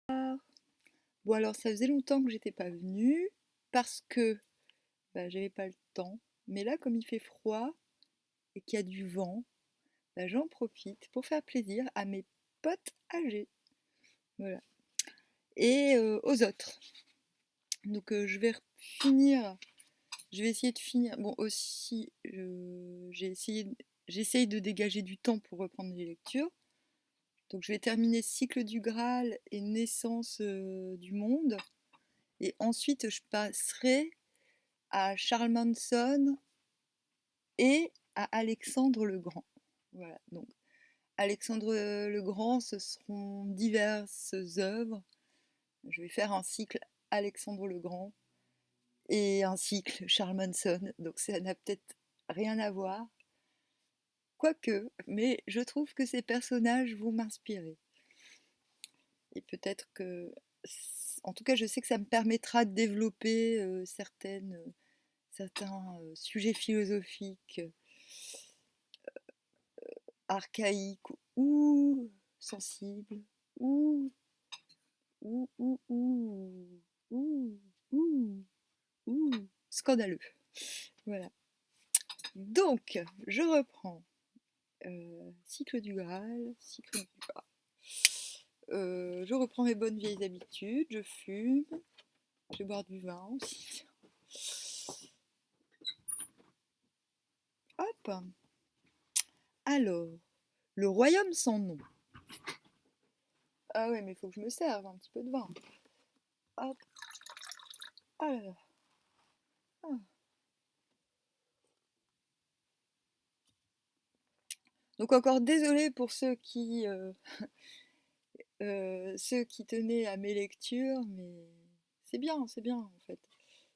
Bon alors ça faisait longtemps que j'étais pas venue parce que j'avais pas le temps. Mais là comme il fait froid et qu'il y a du vent, j'en profite pour faire plaisir à mes potes âgés. Voilà. Et aux autres. Donc je vais essayer de finir. Bon aussi j'essaye de dégager du temps pour reprendre les lectures. Donc je vais terminer Cycle du Graal et Naissance du monde. Et ensuite je passerai à Charles Manson et à Alexandre le Grand. Voilà, donc Alexandre le Grand, ce seront diverses œuvres. Je vais faire un cycle Alexandre le Grand et un cycle Charles Manson, donc ça n'a peut-être rien à voir. Quoique, mais je trouve que ces personnages vont m'inspirer. Et peut-être que, en tout cas, je sais que ça me permettra de développer certains sujets philosophiques archaïques ou sensibles ou ou ou ou ou ou ou scandaleux. Voilà. Donc, je reprends. Cycle du Graal, cycle du Graal. Je reprends mes bonnes vieilles habitudes, je fume, je vais boire du vin aussi. Hop. Alors, le royaume sans nom. Ah ouais, mais il faut que je me serve un petit peu de vin. Hop. Ah là là. Ah. Donc encore désolé pour ceux qui tenaient à mes lectures, mais c'est bien en fait.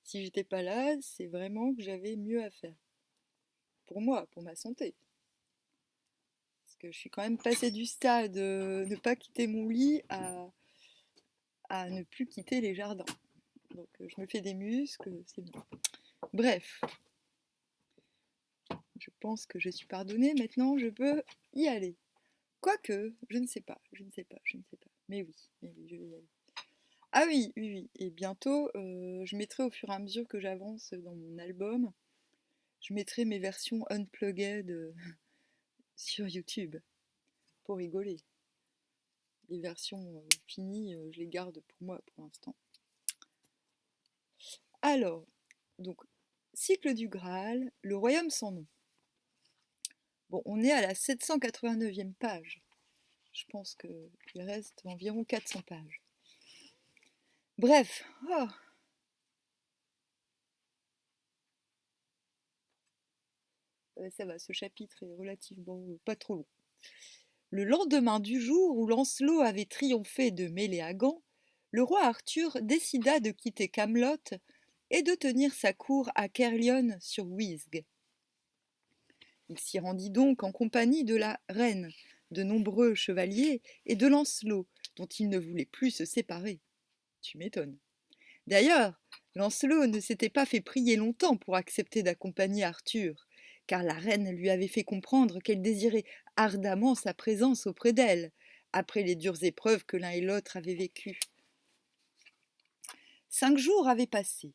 Si j'étais pas là, c'est vraiment que j'avais mieux à faire. Pour moi, pour ma santé. Parce que je suis quand même passée du stade de ne pas quitter mon lit à ne plus quitter les jardins. Donc je me fais des muscles, c'est bien. Bref, je pense que je suis pardonnée, maintenant je peux y aller. Quoique, je ne sais pas, je ne sais pas, je ne sais pas. Mais oui, je vais y aller. Ah oui, oui, oui. Et bientôt, je mettrai au fur et à mesure que j'avance dans mon album, je mettrai mes versions unplugged sur YouTube pour rigoler. Les versions finies, je les garde pour moi pour l'instant. Alors, donc, Cycle du Graal, le royaume sans nom. Bon, on est à la 789e page. Je pense qu'il reste environ 400 pages. Bref, oh, ça va, ce chapitre est relativement pas trop long. Le lendemain du jour où Lancelot avait triomphé de Méléagant, le roi Arthur décida de quitter Camelot et de tenir sa cour à Caerleon sur Wisg. Il s'y rendit donc en compagnie de la reine, de nombreux chevaliers et de Lancelot, dont il ne voulait plus se séparer. Tu m'étonnes. D'ailleurs, Lancelot ne s'était pas fait prier longtemps pour accepter d'accompagner Arthur, car la reine lui avait fait comprendre qu'elle désirait ardemment sa présence auprès d'elle, après les dures épreuves que l'un et l'autre avaient vécues. 5 jours avaient passé.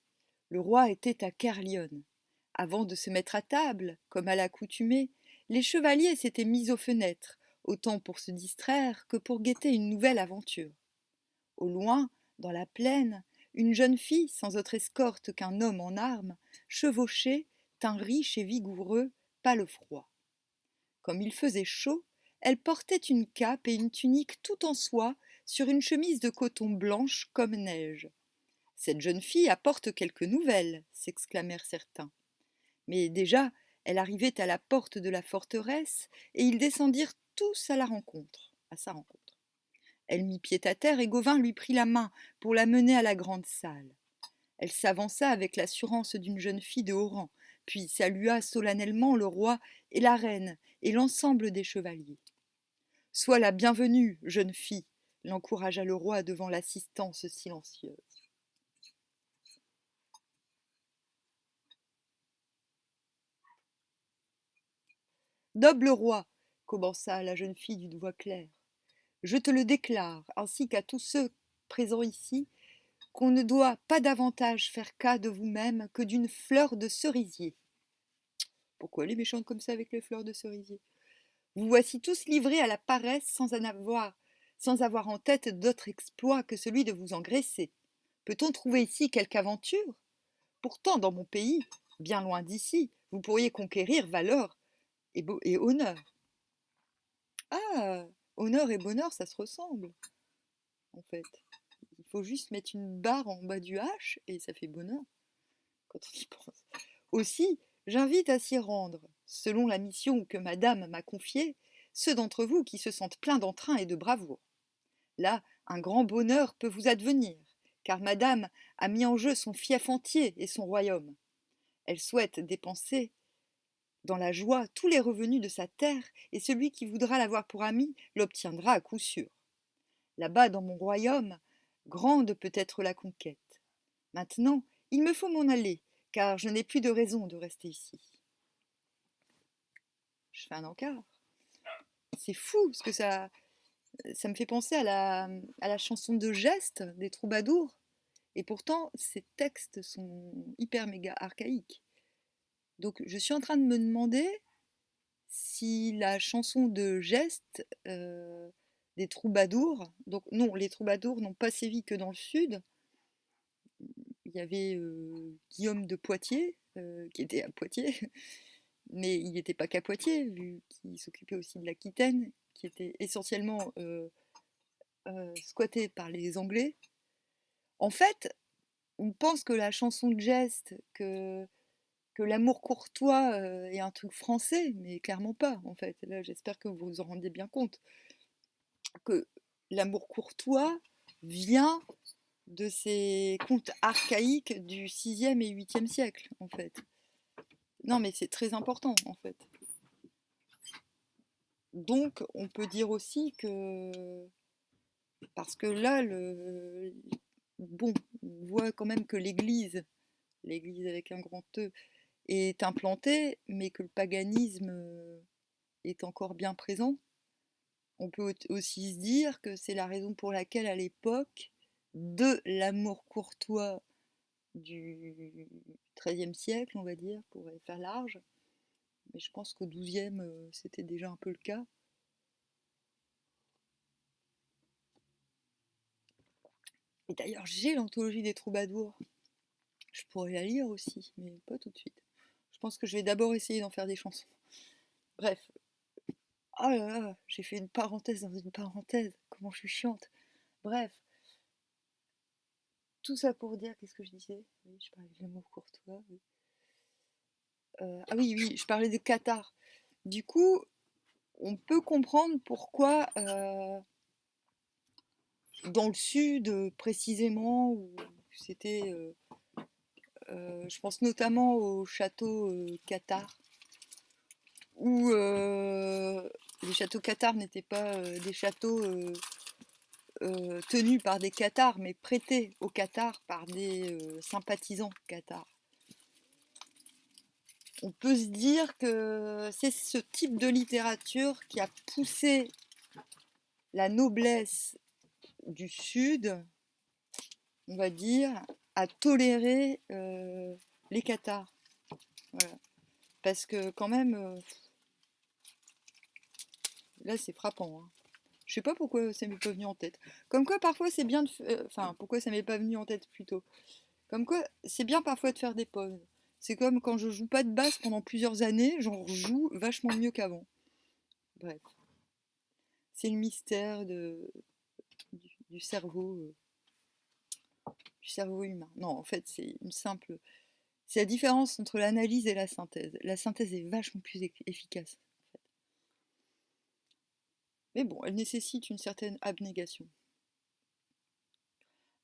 Le roi était à Caerleon. Avant de se mettre à table, comme à l'accoutumée, les chevaliers s'étaient mis aux fenêtres, autant pour se distraire que pour guetter une nouvelle aventure. Au loin, dans la plaine, une jeune fille, sans autre escorte qu'un homme en armes, chevauchait, teint riche et vigoureux, palefroid. Comme il faisait chaud, elle portait une cape et une tunique tout en soie sur une chemise de coton blanche comme neige. Cette jeune fille apporte quelques nouvelles, s'exclamèrent certains. Mais déjà, elle arrivait à la porte de la forteresse, et ils descendirent tous à sa rencontre. Elle mit pied à terre et Gauvin lui prit la main pour la mener à la grande salle. Elle s'avança avec l'assurance d'une jeune fille de haut rang, puis salua solennellement le roi et la reine et l'ensemble des chevaliers. Sois la bienvenue, jeune fille, l'encouragea le roi devant l'assistance silencieuse. Noble roi, commença la jeune fille d'une voix claire, je te le déclare, ainsi qu'à tous ceux présent ici, qu'on ne doit pas davantage faire cas de vous-même que d'une fleur de cerisier. Pourquoi elle est méchante comme ça avec les fleurs de cerisier? Vous voici tous livrés à la paresse sans avoir en tête d'autre exploit que celui de vous engraisser. Peut-on trouver ici quelque aventure? Pourtant, dans mon pays, bien loin d'ici, vous pourriez conquérir valeur et honneur. Ah, honneur et bonheur, ça se ressemble, en fait. Il faut juste mettre une barre en bas du H et ça fait bonheur, quand on y pense. Aussi, j'invite à s'y rendre, selon la mission que madame m'a confiée, ceux d'entre vous qui se sentent pleins d'entrain et de bravoure. Là, un grand bonheur peut vous advenir, car madame a mis en jeu son fief entier et son royaume. Elle souhaite dépenser dans la joie tous les revenus de sa terre, et celui qui voudra l'avoir pour ami l'obtiendra à coup sûr. Là-bas, dans mon royaume, grande peut être la conquête. Maintenant, il me faut m'en aller, car je n'ai plus de raison de rester ici. Je fais un encart. C'est fou, parce que ça me fait penser à la chanson de Geste des Troubadours. Et pourtant, ces textes sont hyper méga archaïques. Donc, je suis en train de me demander si la chanson de Geste des Troubadours, donc non, les Troubadours n'ont pas sévi que dans le sud. Il y avait Guillaume de Poitiers, qui était à Poitiers, mais il n'était pas qu'à Poitiers, vu qu'il s'occupait aussi de l'Aquitaine, qui était essentiellement squattée par les Anglais. En fait, on pense que la chanson de geste, que l'amour courtois est un truc français, mais clairement pas, en fait. Là, j'espère que vous vous en rendez bien compte. Que l'amour courtois vient de ces contes archaïques du 6e et 8e siècle, en fait. Non, mais c'est très important, en fait. Donc, on peut dire aussi que... Parce que là, bon, on voit quand même que l'Église avec un grand E, est implantée, mais que le paganisme est encore bien présent. On peut aussi se dire que c'est la raison pour laquelle, à l'époque, de l'amour courtois du XIIIe siècle, on va dire, pour faire large, mais je pense qu'au XIIe, c'était déjà un peu le cas. Et d'ailleurs, j'ai l'anthologie des troubadours. Je pourrais la lire aussi, mais pas tout de suite. Je pense que je vais d'abord essayer d'en faire des chansons. Bref. Oh là là, j'ai fait une parenthèse dans une parenthèse. Comment je suis chiante. Bref. Tout ça pour dire, qu'est-ce que je disais? Oui, je parlais de l'amour courtois. Oui. Ah oui, oui, je parlais de Qatar. Du coup, on peut comprendre pourquoi dans le sud, précisément, où c'était, je pense notamment au château Qatar, où les châteaux Qatar n'étaient pas des châteaux tenus par des Qatars, mais prêtés au Qatar par des sympathisants Qatar. On peut se dire que c'est ce type de littérature qui a poussé la noblesse du Sud, on va dire, à tolérer les Qatars. Voilà. Parce que quand même, là c'est frappant. Hein. Je sais pas pourquoi ça m'est pas venu en tête. Comme quoi parfois c'est bien de... Enfin, pourquoi ça m'est pas venu en tête plutôt. Comme quoi c'est bien parfois de faire des pauses. C'est comme quand je joue pas de basse pendant plusieurs années, j'en joue vachement mieux qu'avant. Bref. C'est le mystère du cerveau. Du cerveau humain. Non, en fait, c'est une simple... C'est la différence entre l'analyse et la synthèse. La synthèse est vachement plus efficace. En fait. Mais bon, elle nécessite une certaine abnégation.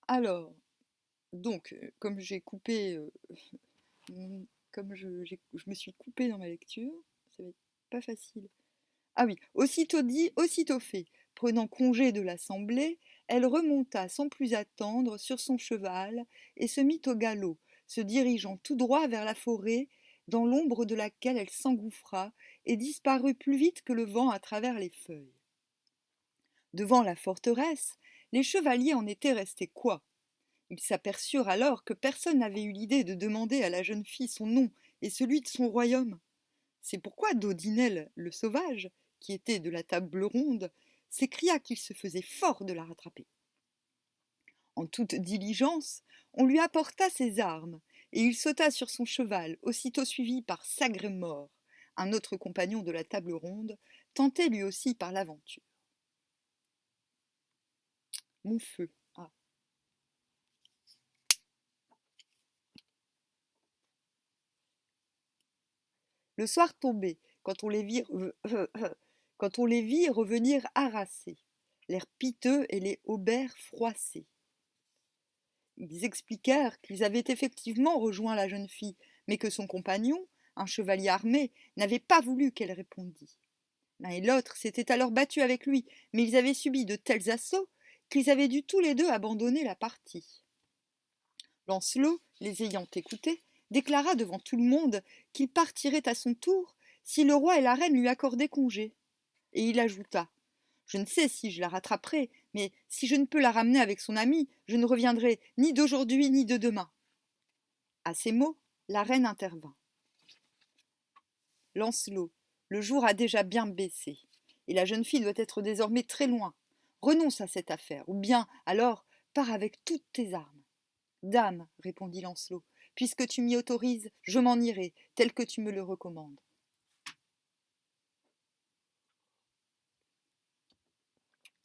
Alors, donc, comme j'ai coupé... comme je me suis coupée dans ma lecture, ça va être pas facile. Ah oui, aussitôt dit, aussitôt fait. Prenant congé de l'assemblée, elle remonta sans plus attendre sur son cheval et se mit au galop, se dirigeant tout droit vers la forêt, dans l'ombre de laquelle elle s'engouffra et disparut plus vite que le vent à travers les feuilles. Devant la forteresse, Les chevaliers en étaient restés quoi? Ils s'aperçurent alors que personne n'avait eu l'idée de demander à la jeune fille son nom et celui de son royaume. C'est pourquoi Dodinel, le sauvage, qui était de la table ronde, s'écria qu'il se faisait fort de la rattraper. En toute diligence, on lui apporta ses armes, et il sauta sur son cheval, aussitôt suivi par Sagremor, un autre compagnon de la table ronde, tenté lui aussi par l'aventure. Mon feu. Ah. Le soir tombait, quand on les vit revenir harassés, l'air piteux et les hauberts froissés. Ils expliquèrent qu'ils avaient effectivement rejoint la jeune fille, mais que son compagnon, un chevalier armé, n'avait pas voulu qu'elle répondît. L'un et l'autre s'étaient alors battus avec lui, mais ils avaient subi de tels assauts qu'ils avaient dû tous les deux abandonner la partie. Lancelot, les ayant écoutés, déclara devant tout le monde qu'il partirait à son tour si le roi et la reine lui accordaient congé. Et il ajouta: je ne sais si je la rattraperai, mais si je ne peux la ramener avec son ami, je ne reviendrai ni d'aujourd'hui ni de demain. À ces mots, la reine intervint. Lancelot, le jour a déjà bien baissé, et la jeune fille doit être désormais très loin. Renonce à cette affaire, ou bien, alors, pars avec toutes tes armes. Dame, répondit Lancelot, puisque tu m'y autorises, je m'en irai, tel que tu me le recommandes.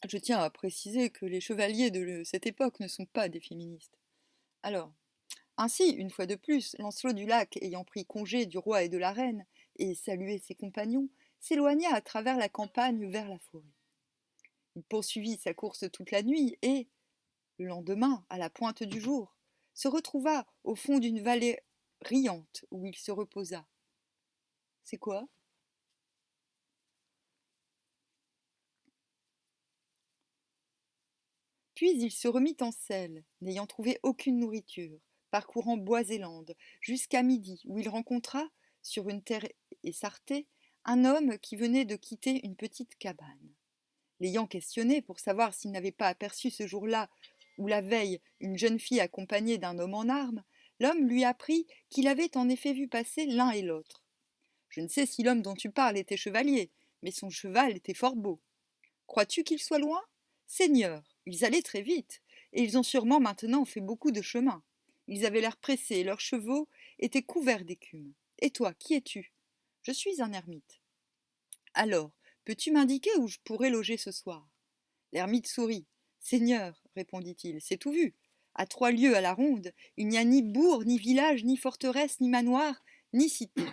Je tiens à préciser que les chevaliers de cette époque ne sont pas des féministes. Alors, ainsi, une fois de plus, Lancelot du Lac, ayant pris congé du roi et de la reine, et salué ses compagnons, s'éloigna à travers la campagne vers la forêt. Il poursuivit sa course toute la nuit et, le lendemain, à la pointe du jour, se retrouva au fond d'une vallée riante où il se reposa. C'est quoi? Puis il se remit en selle, n'ayant trouvé aucune nourriture, parcourant bois et landes, jusqu'à midi, où il rencontra, sur une terre essartée, un homme qui venait de quitter une petite cabane. L'ayant questionné pour savoir s'il n'avait pas aperçu ce jour-là ou la veille une jeune fille accompagnée d'un homme en armes, l'homme lui apprit qu'il avait en effet vu passer l'un et l'autre. Je ne sais si l'homme dont tu parles était chevalier, mais son cheval était fort beau. Crois-tu qu'il soit loin? Seigneur, ils allaient très vite, et ils ont sûrement maintenant fait beaucoup de chemin. Ils avaient l'air pressés, et leurs chevaux étaient couverts d'écume. Et toi, qui es-tu? Je suis un ermite. Alors, peux-tu m'indiquer où je pourrais loger ce soir? L'ermite sourit. Seigneur, répondit-il, c'est tout vu. À 3 lieues à la ronde, il n'y a ni bourg, ni village, ni forteresse, ni manoir, ni cité.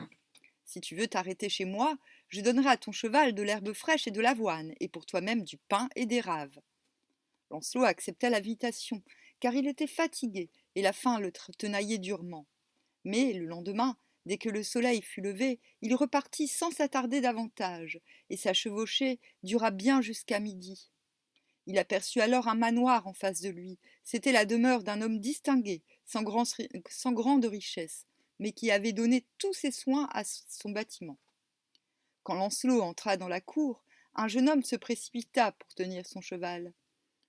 Si tu veux t'arrêter chez moi, je donnerai à ton cheval de l'herbe fraîche et de l'avoine, et pour toi-même du pain et des raves. Lancelot accepta l'invitation, car il était fatigué, et la faim le tenaillait durement. Mais le lendemain, dès que le soleil fut levé, il repartit sans s'attarder davantage, et sa chevauchée dura bien jusqu'à midi. Il aperçut alors un manoir en face de lui. C'était la demeure d'un homme distingué, sans grande richesse, mais qui avait donné tous ses soins à son bâtiment. Quand Lancelot entra dans la cour, un jeune homme se précipita pour tenir son cheval.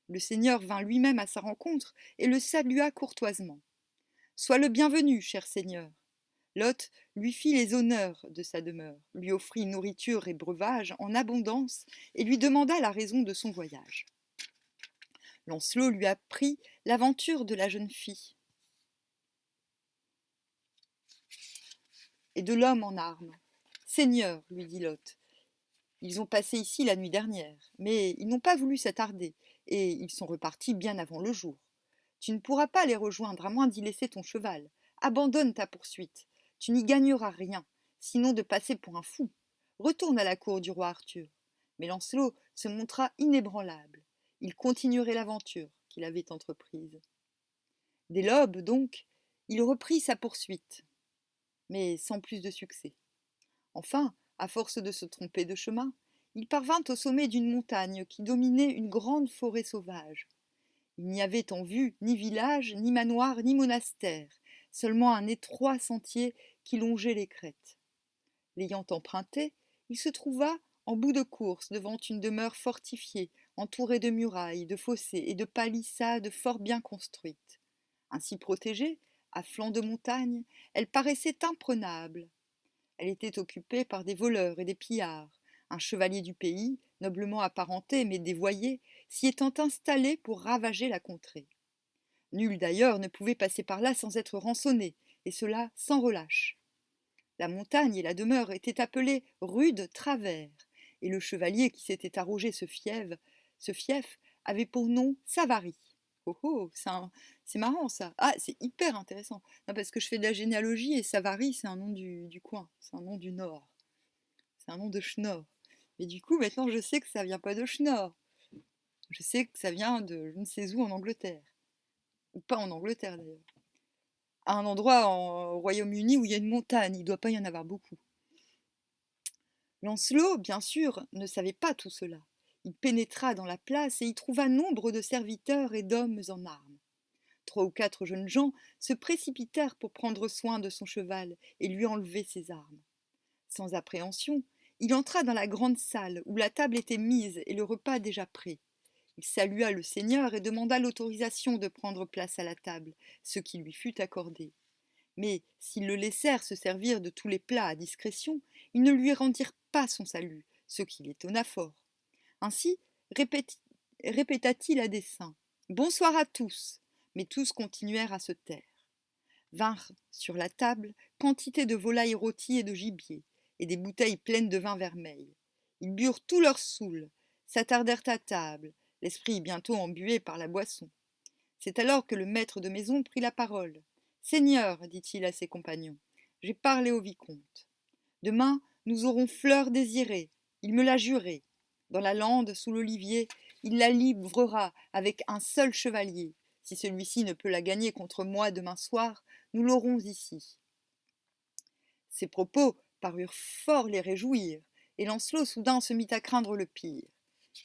Le seigneur vint lui-même à sa rencontre et le salua courtoisement. Sois le bienvenu, cher seigneur. L'hôte lui fit les honneurs de sa demeure, lui offrit nourriture et breuvage en abondance et lui demanda la raison de son voyage. Lancelot lui apprit l'aventure de la jeune fille et de l'homme en armes. Seigneur, lui dit l'hôte, ils ont passé ici la nuit dernière, mais ils n'ont pas voulu s'attarder, et ils sont repartis bien avant le jour. Tu ne pourras pas les rejoindre à moins d'y laisser ton cheval. Abandonne ta poursuite. Tu n'y gagneras rien, sinon de passer pour un fou. Retourne à la cour du roi Arthur. Mais Lancelot se montra inébranlable. Il continuerait l'aventure qu'il avait entreprise. Dès l'aube, donc, il reprit sa poursuite, mais sans plus de succès. Enfin, à force de se tromper de chemin, il parvint au sommet d'une montagne qui dominait une grande forêt sauvage. Il n'y avait en vue ni village, ni manoir, ni monastère, seulement un étroit sentier qui longeait les crêtes. L'ayant emprunté, il se trouva en bout de course devant une demeure fortifiée, entourée de murailles, de fossés et de palissades fort bien construites. Ainsi protégée, à flanc de montagne, elle paraissait imprenable. Elle était occupée par des voleurs et des pillards. Un chevalier du pays, noblement apparenté mais dévoyé, s'y étant installé pour ravager la contrée. Nul d'ailleurs ne pouvait passer par là sans être rançonné, et cela sans relâche. La montagne et la demeure étaient appelées rue de Travers, et le chevalier qui s'était arrogé ce fief avait pour nom Savary. Oh oh, c'est marrant ça. Ah, c'est hyper intéressant. Non, parce que je fais de la généalogie et Savary, c'est un nom du coin, c'est un nom du Nord. C'est un nom de Schnorr. Mais du coup, maintenant, je sais que ça vient pas de Schnorr. Je sais que ça vient de je ne sais où en Angleterre. Ou pas en Angleterre d'ailleurs. À un endroit au Royaume-Uni où il y a une montagne. Il ne doit pas y en avoir beaucoup. Lancelot, bien sûr, ne savait pas tout cela. Il pénétra dans la place et y trouva nombre de serviteurs et d'hommes en armes. 3 ou 4 jeunes gens se précipitèrent pour prendre soin de son cheval et lui enlever ses armes. Sans appréhension, il entra dans la grande salle où la table était mise et le repas déjà prêt. Il salua le seigneur et demanda l'autorisation de prendre place à la table, ce qui lui fut accordé. Mais s'ils le laissèrent se servir de tous les plats à discrétion, ils ne lui rendirent pas son salut, ce qui l'étonna fort. Ainsi répéta-t-il à dessein. Bonsoir à tous. Mais tous continuèrent à se taire. Vinrent sur la table quantité de volailles rôties et de gibier, et des bouteilles pleines de vin vermeil. Ils burent tout leur saoul, s'attardèrent à table, l'esprit bientôt embué par la boisson. C'est alors que le maître de maison prit la parole. Seigneur, dit-il à ses compagnons, j'ai parlé au vicomte. Demain, nous aurons Fleur désirée. Il me l'a juré. Dans la lande, sous l'olivier, il la livrera avec un seul chevalier. Si celui-ci ne peut la gagner contre moi demain soir, nous l'aurons ici. Ces propos parurent fort les réjouir, et Lancelot soudain se mit à craindre le pire.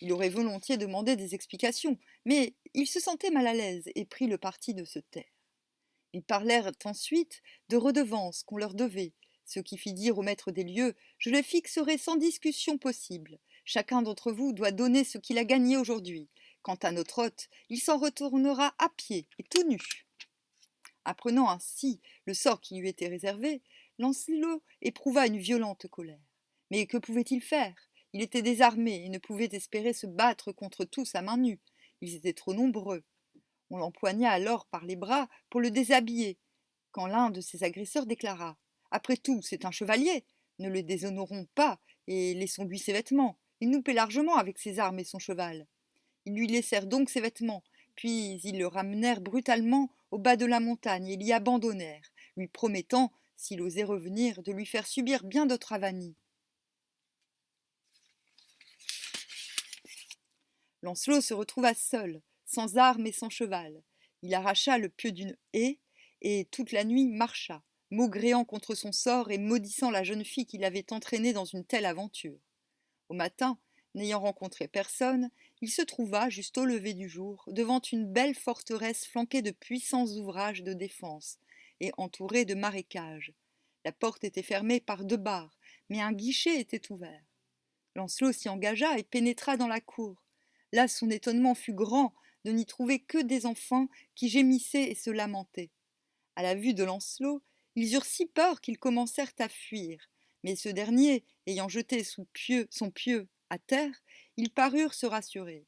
Il aurait volontiers demandé des explications, mais il se sentait mal à l'aise et prit le parti de se taire. Ils parlèrent ensuite de redevances qu'on leur devait, ce qui fit dire au maître des lieux « Je le fixerai sans discussion possible. Chacun d'entre vous doit donner ce qu'il a gagné aujourd'hui. Quant à notre hôte, il s'en retournera à pied et tout nu. » Apprenant ainsi le sort qui lui était réservé, Lancelot éprouva une violente colère. Mais que pouvait-il faire? Il était désarmé et ne pouvait espérer se battre contre tous à main nue. Ils étaient trop nombreux. On l'empoigna alors par les bras pour le déshabiller, quand l'un de ses agresseurs déclara « Après tout, c'est un chevalier, ne le déshonorons pas et laissons-lui ses vêtements. Il nous paie largement avec ses armes et son cheval. » Ils lui laissèrent donc ses vêtements, puis ils le ramenèrent brutalement au bas de la montagne et l'y abandonnèrent, lui promettant, s'il osait revenir, de lui faire subir bien d'autres avanies. Lancelot se retrouva seul, sans armes et sans cheval. Il arracha le pieu d'une haie et toute la nuit marcha, maugréant contre son sort et maudissant la jeune fille qui l'avait entraîné dans une telle aventure. Au matin, n'ayant rencontré personne, il se trouva, juste au lever du jour, devant une belle forteresse flanquée de puissants ouvrages de défense et entourée de marécages. La porte était fermée par 2 barres, mais un guichet était ouvert. Lancelot s'y engagea et pénétra dans la cour. Là, son étonnement fut grand de n'y trouver que des enfants qui gémissaient et se lamentaient. À la vue de Lancelot, ils eurent si peur qu'ils commencèrent à fuir, mais ce dernier, ayant jeté son pieu à terre, ils parurent se rassurer.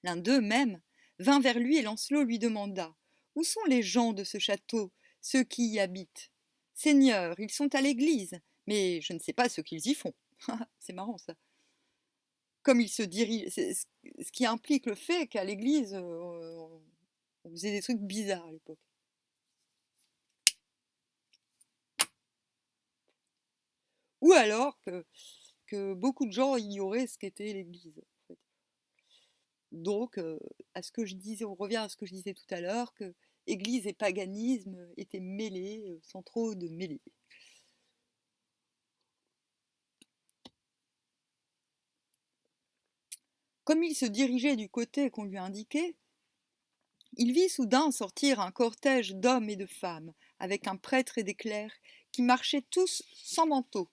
L'un d'eux même vint vers lui et Lancelot lui demanda « Où sont les gens de ce château, ceux qui y habitent ?»« Seigneur, ils sont à l'église, mais je ne sais pas ce qu'ils y font. » C'est marrant ça. Comme ils se dirigent, ce qui implique le fait qu'à l'église, on faisait des trucs bizarres à l'époque. Ou alors que beaucoup de gens ignoraient ce qu'était l'Église. En fait. Donc, on revient à ce que je disais tout à l'heure, que Église et paganisme étaient mêlés, sans trop de mêlés. Comme il se dirigeait du côté qu'on lui indiquait, il vit soudain sortir un cortège d'hommes et de femmes, avec un prêtre et des clercs, qui marchaient tous sans manteau,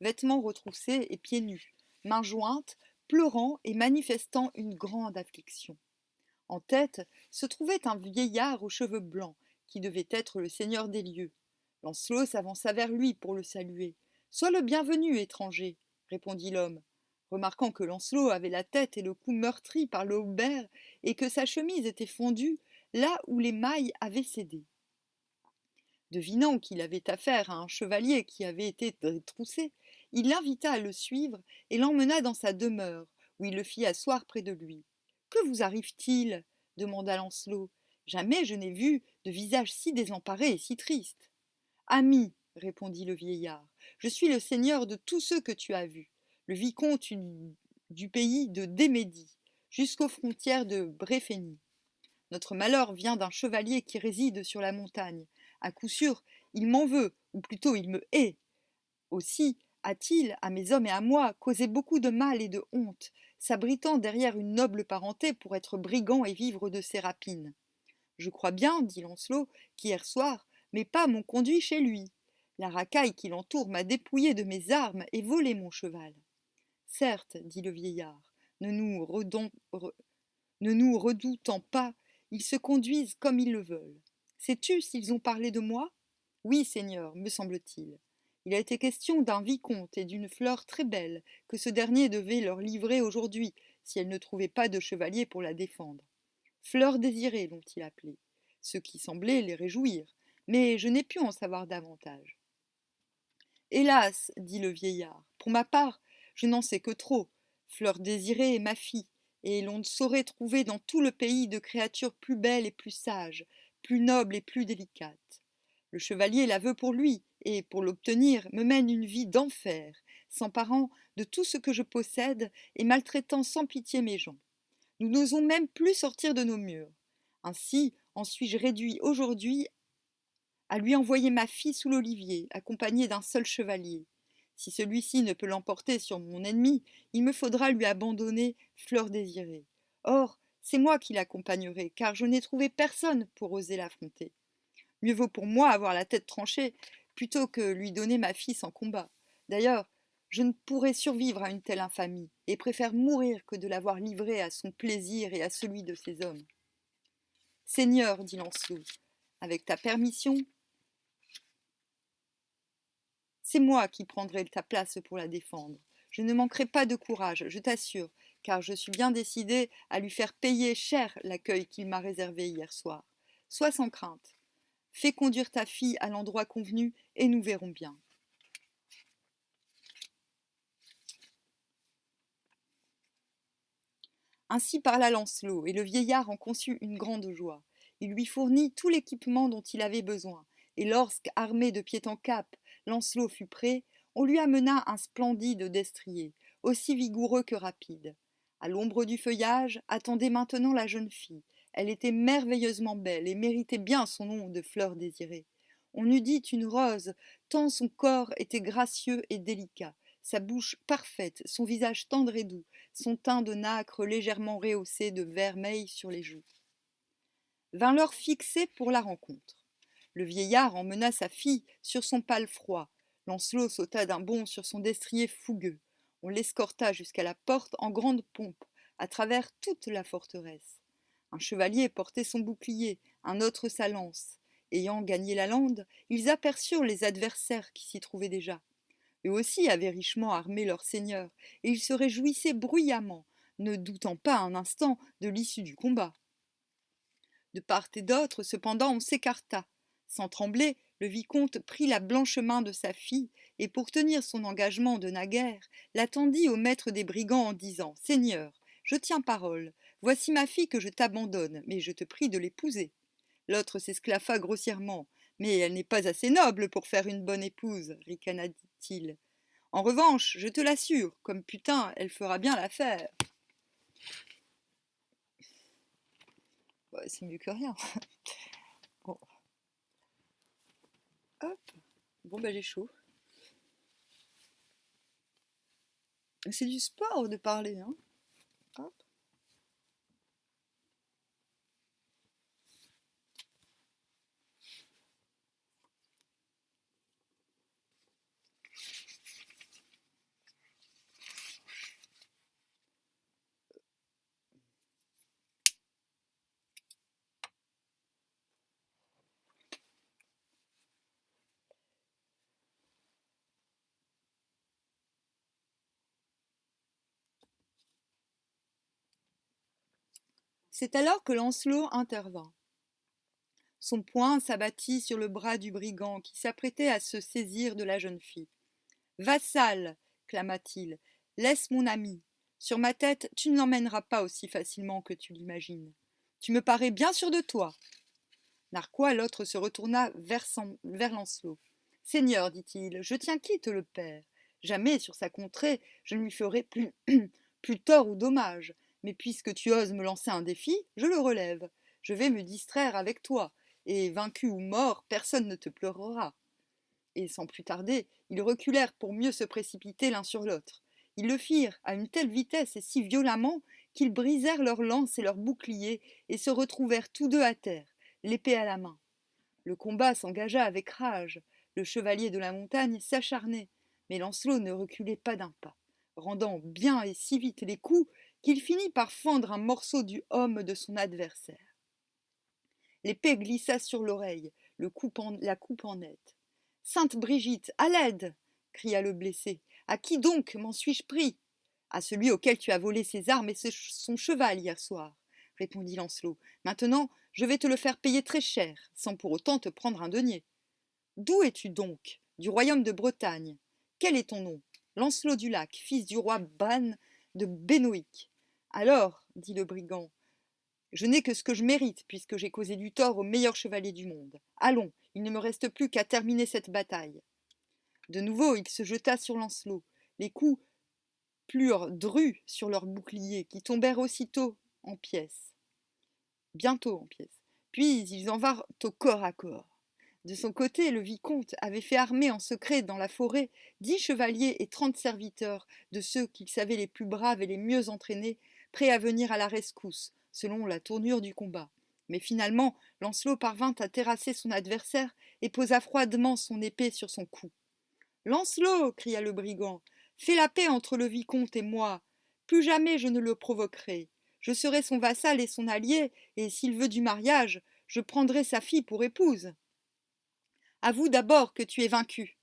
vêtements retroussés et pieds nus, mains jointes, pleurant et manifestant une grande affliction. En tête se trouvait un vieillard aux cheveux blancs, qui devait être le seigneur des lieux. Lancelot s'avança vers lui pour le saluer. Sois le bienvenu, étranger, répondit l'homme, remarquant que Lancelot avait la tête et le cou meurtris par le hauberk et que sa chemise était fondue là où les mailles avaient cédé. Devinant qu'il avait affaire à un chevalier qui avait été détroussé, il l'invita à le suivre et l'emmena dans sa demeure, où il le fit asseoir près de lui. Que vous arrive-t-il demanda Lancelot. Jamais je n'ai vu de visage si désemparé et si triste. Ami, répondit le vieillard, je suis le seigneur de tous ceux que tu as vus, le vicomte du pays de Démédie, jusqu'aux frontières de Bréfénie. Notre malheur vient d'un chevalier qui réside sur la montagne. À coup sûr, il m'en veut, ou plutôt il me hait. Aussi a-t-il, à mes hommes et à moi, causé beaucoup de mal et de honte, s'abritant derrière une noble parenté pour être brigand et vivre de ses rapines. Je crois bien, dit Lancelot, qu'hier soir, mes pas m'ont conduit chez lui. La racaille qui l'entoure m'a dépouillé de mes armes et volé mon cheval. Certes, dit le vieillard, ne nous redoutant pas, ils se conduisent comme ils le veulent. Sais-tu s'ils ont parlé de moi? Oui, seigneur, me semble-t-il. Il a été question d'un vicomte et d'une fleur très belle que ce dernier devait leur livrer aujourd'hui, si elle ne trouvait pas de chevalier pour la défendre. Fleur désirée, l'ont-ils appelée, ce qui semblait les réjouir, mais je n'ai pu en savoir davantage. Hélas, dit le vieillard, pour ma part, je n'en sais que trop. Fleur désirée est ma fille, et l'on ne saurait trouver dans tout le pays de créature plus belle et plus sage, plus noble et plus délicate. Le chevalier la veut pour lui, et pour l'obtenir me mène une vie d'enfer, s'emparant de tout ce que je possède et maltraitant sans pitié mes gens. Nous n'osons même plus sortir de nos murs. Ainsi en suis-je réduit aujourd'hui à lui envoyer ma fille sous l'olivier, accompagnée d'un seul chevalier. Si celui-ci ne peut l'emporter sur mon ennemi, il me faudra lui abandonner Fleur désirée. Or, c'est moi qui l'accompagnerai, car je n'ai trouvé personne pour oser l'affronter. Mieux vaut pour moi avoir la tête tranchée, plutôt que lui donner ma fille sans combat. D'ailleurs, je ne pourrais survivre à une telle infamie, et préfère mourir que de l'avoir livrée à son plaisir et à celui de ses hommes. Seigneur, dit Lancelot, avec ta permission, c'est moi qui prendrai ta place pour la défendre. Je ne manquerai pas de courage, je t'assure, car je suis bien décidé à lui faire payer cher l'accueil qu'il m'a réservé hier soir. Sois sans crainte. Fais conduire ta fille à l'endroit convenu et nous verrons bien. Ainsi parla Lancelot, et le vieillard en conçut une grande joie. Il lui fournit tout l'équipement dont il avait besoin, et lorsque, armé de pied en cap, Lancelot fut prêt, on lui amena un splendide destrier, aussi vigoureux que rapide. À l'ombre du feuillage attendait maintenant la jeune fille. Elle était merveilleusement belle et méritait bien son nom de fleur désirée. On eût dit une rose, tant son corps était gracieux et délicat, sa bouche parfaite, son visage tendre et doux, son teint de nacre légèrement rehaussé de vermeil sur les joues. Vint l'heure fixée pour la rencontre. Le vieillard emmena sa fille sur son pal froid. Lancelot sauta d'un bond sur son destrier fougueux. On l'escorta jusqu'à la porte en grande pompe, à travers toute la forteresse. Un chevalier portait son bouclier, un autre sa lance. Ayant gagné la lande, ils aperçurent les adversaires qui s'y trouvaient déjà. Eux aussi avaient richement armé leur seigneur, et ils se réjouissaient bruyamment, ne doutant pas un instant de l'issue du combat. De part et d'autre, cependant, on s'écarta. Sans trembler, le vicomte prit la blanche main de sa fille, et pour tenir son engagement de naguère, la tendit au maître des brigands en disant « Seigneur, je tiens parole. Voici ma fille que je t'abandonne, mais je te prie de l'épouser. » L'autre s'esclaffa grossièrement. « Mais elle n'est pas assez noble pour faire une bonne épouse, ricana-t-il. En revanche, je te l'assure, comme putain, elle fera bien l'affaire. » Ouais, c'est mieux que rien. Bon. Hop. Bon, bah j'ai chaud. C'est du sport de parler, hein. Hop. C'est alors que Lancelot intervint. Son poing s'abattit sur le bras du brigand qui s'apprêtait à se saisir de la jeune fille. « Vassal !» clama-t-il, « laisse mon ami. Sur ma tête, tu ne l'emmèneras pas aussi facilement que tu l'imagines. Tu me parais bien sûr de toi. » Narquois, l'autre, se retourna vers Lancelot. « Seigneur, dit-il, je tiens quitte le père. Jamais sur sa contrée je ne lui ferai plus tort ou dommage. Mais puisque tu oses me lancer un défi, je le relève. Je vais me distraire avec toi, et vaincu ou mort, personne ne te pleurera. » Et sans plus tarder, ils reculèrent pour mieux se précipiter l'un sur l'autre. Ils le firent à une telle vitesse et si violemment qu'ils brisèrent leurs lances et leurs boucliers et se retrouvèrent tous deux à terre, l'épée à la main. Le combat s'engagea avec rage. Le chevalier de la montagne s'acharnait, mais Lancelot ne reculait pas d'un pas, rendant bien et si vite les coups qu'il finit par fendre un morceau du aume de son adversaire. L'épée glissa sur l'oreille, la coupant net. « Sainte Brigitte, à l'aide !» cria le blessé. « À qui donc m'en suis-je pris ?»« À celui auquel tu as volé ses armes et son cheval hier soir, » répondit Lancelot. « Maintenant, je vais te le faire payer très cher, sans pour autant te prendre un denier. D'où es-tu donc ? Du royaume de Bretagne. Quel est ton nom ? Lancelot du Lac, fils du roi Ban de Bénoïc. Alors, dit le brigand, je n'ai que ce que je mérite, puisque j'ai causé du tort au meilleur chevalier du monde. Allons, il ne me reste plus qu'à terminer cette bataille. » De nouveau, il se jeta sur Lancelot. Les coups plurent drus sur leurs boucliers, qui tombèrent bientôt en pièces. Puis ils en vinrent au corps à corps. De son côté, le vicomte avait fait armer en secret dans la forêt 10 chevaliers et 30 serviteurs de ceux qu'il savait les plus braves et les mieux entraînés, prêts à venir à la rescousse, selon la tournure du combat. Mais finalement, Lancelot parvint à terrasser son adversaire et posa froidement son épée sur son cou. « Lancelot !» cria le brigand, « fais la paix entre le vicomte et moi. Plus jamais je ne le provoquerai. Je serai son vassal et son allié, et s'il veut du mariage, je prendrai sa fille pour épouse. Avoue d'abord que tu es vaincu. »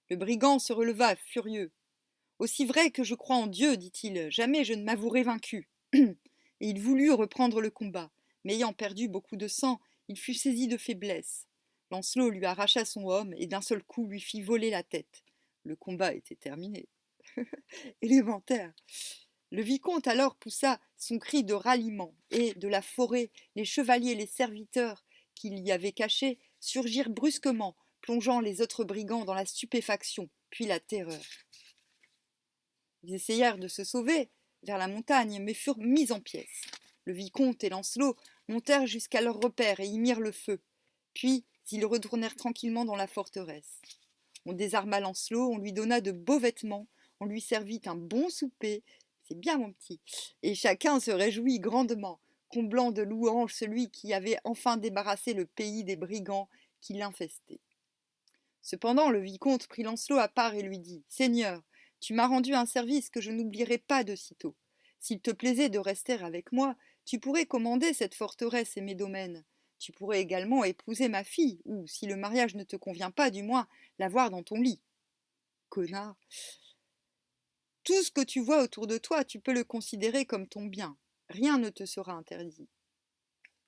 Le brigand se releva furieux. « Aussi vrai que je crois en Dieu, dit-il, jamais je ne m'avouerai vaincu. » Et il voulut reprendre le combat, mais ayant perdu beaucoup de sang, il fut saisi de faiblesse. Lancelot lui arracha son homme et d'un seul coup lui fit voler la tête. Le combat était terminé. Élémentaire. Le vicomte alors poussa son cri de ralliement, et de la forêt, les chevaliers et les serviteurs qu'il y avait cachés surgirent brusquement, plongeant les autres brigands dans la stupéfaction, puis la terreur. Ils essayèrent de se sauver vers la montagne, mais furent mis en pièces. Le vicomte et Lancelot montèrent jusqu'à leur repère et y mirent le feu. Puis ils retournèrent tranquillement dans la forteresse. On désarma Lancelot, on lui donna de beaux vêtements, on lui servit un bon souper, c'est bien mon petit, et chacun se réjouit grandement, comblant de louanges celui qui avait enfin débarrassé le pays des brigands qui l'infestaient. Cependant le vicomte prit Lancelot à part et lui dit « Seigneur, tu m'as rendu un service que je n'oublierai pas de sitôt. S'il te plaisait de rester avec moi, tu pourrais commander cette forteresse et mes domaines. Tu pourrais également épouser ma fille, ou, si le mariage ne te convient pas, du moins, la voir dans ton lit. » Connard. Tout ce que tu vois autour de toi, tu peux le considérer comme ton bien. Rien ne te sera interdit.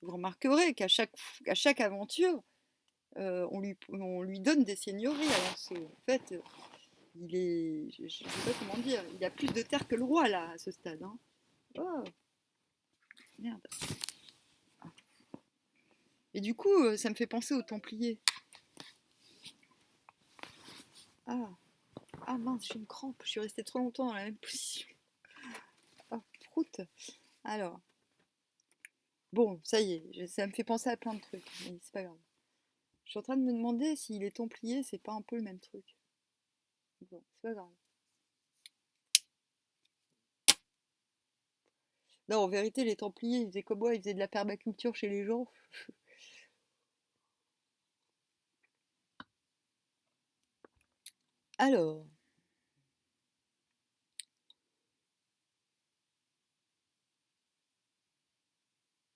Vous remarquerez qu'à chaque aventure, on lui donne des seigneuries à Lancelot. En fait, je ne sais pas comment dire, il a plus de terre que le roi là à ce stade. Hein. Oh, merde. Et du coup, ça me fait penser aux Templiers. Ah mince, j'ai une crampe, je suis restée trop longtemps dans la même position. Ah, prout. Alors, bon, ça y est, ça me fait penser à plein de trucs, mais c'est pas grave. Je suis en train de me demander si les Templiers, c'est pas un peu le même truc. Bon, c'est pas grave. Non, en vérité, les Templiers, ils faisaient comme moi, ils faisaient de la permaculture chez les gens. Alors,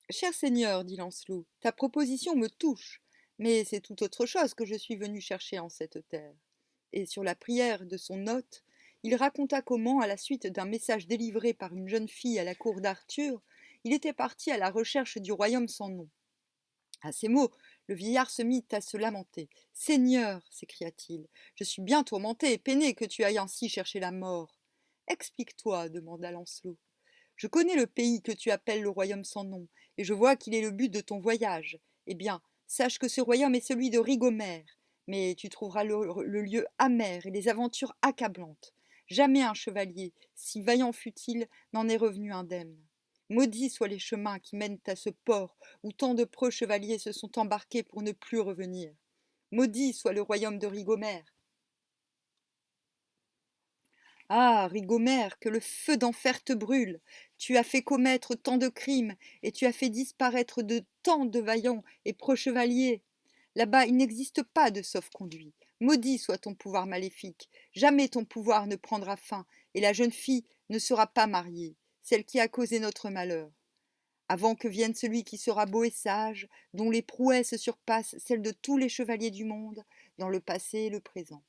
cher Seigneur, dit Lancelot, ta proposition me touche, mais c'est tout autre chose que je suis venu chercher en cette terre. Et sur la prière de son hôte, il raconta comment, à la suite d'un message délivré par une jeune fille à la cour d'Arthur, il était parti à la recherche du royaume sans nom. À ces mots, le vieillard se mit à se lamenter. « Seigneur, s'écria-t-il, je suis bien tourmenté et peiné que tu ailles ainsi chercher la mort. »« Explique-toi, demanda Lancelot. Je connais le pays que tu appelles le royaume sans nom, et je vois qu'il est le but de ton voyage. Eh bien, sache que ce royaume est celui de Rigomère, mais tu trouveras le lieu amer et les aventures accablantes. Jamais un chevalier, si vaillant fût-il, n'en est revenu indemne. Maudits soient les chemins qui mènent à ce port où tant de preux chevaliers se sont embarqués pour ne plus revenir. Maudit soit le royaume de Rigomère. Ah, Rigomère, que le feu d'enfer te brûle! Tu as fait commettre tant de crimes, et tu as fait disparaître de tant de vaillants et preux chevaliers. Là-bas, il n'existe pas de sauf-conduit. Maudit soit ton pouvoir maléfique. Jamais ton pouvoir ne prendra fin, et la jeune fille ne sera pas mariée, celle qui a causé notre malheur. Avant que vienne celui qui sera beau et sage, dont les prouesses surpassent celles de tous les chevaliers du monde, dans le passé et le présent.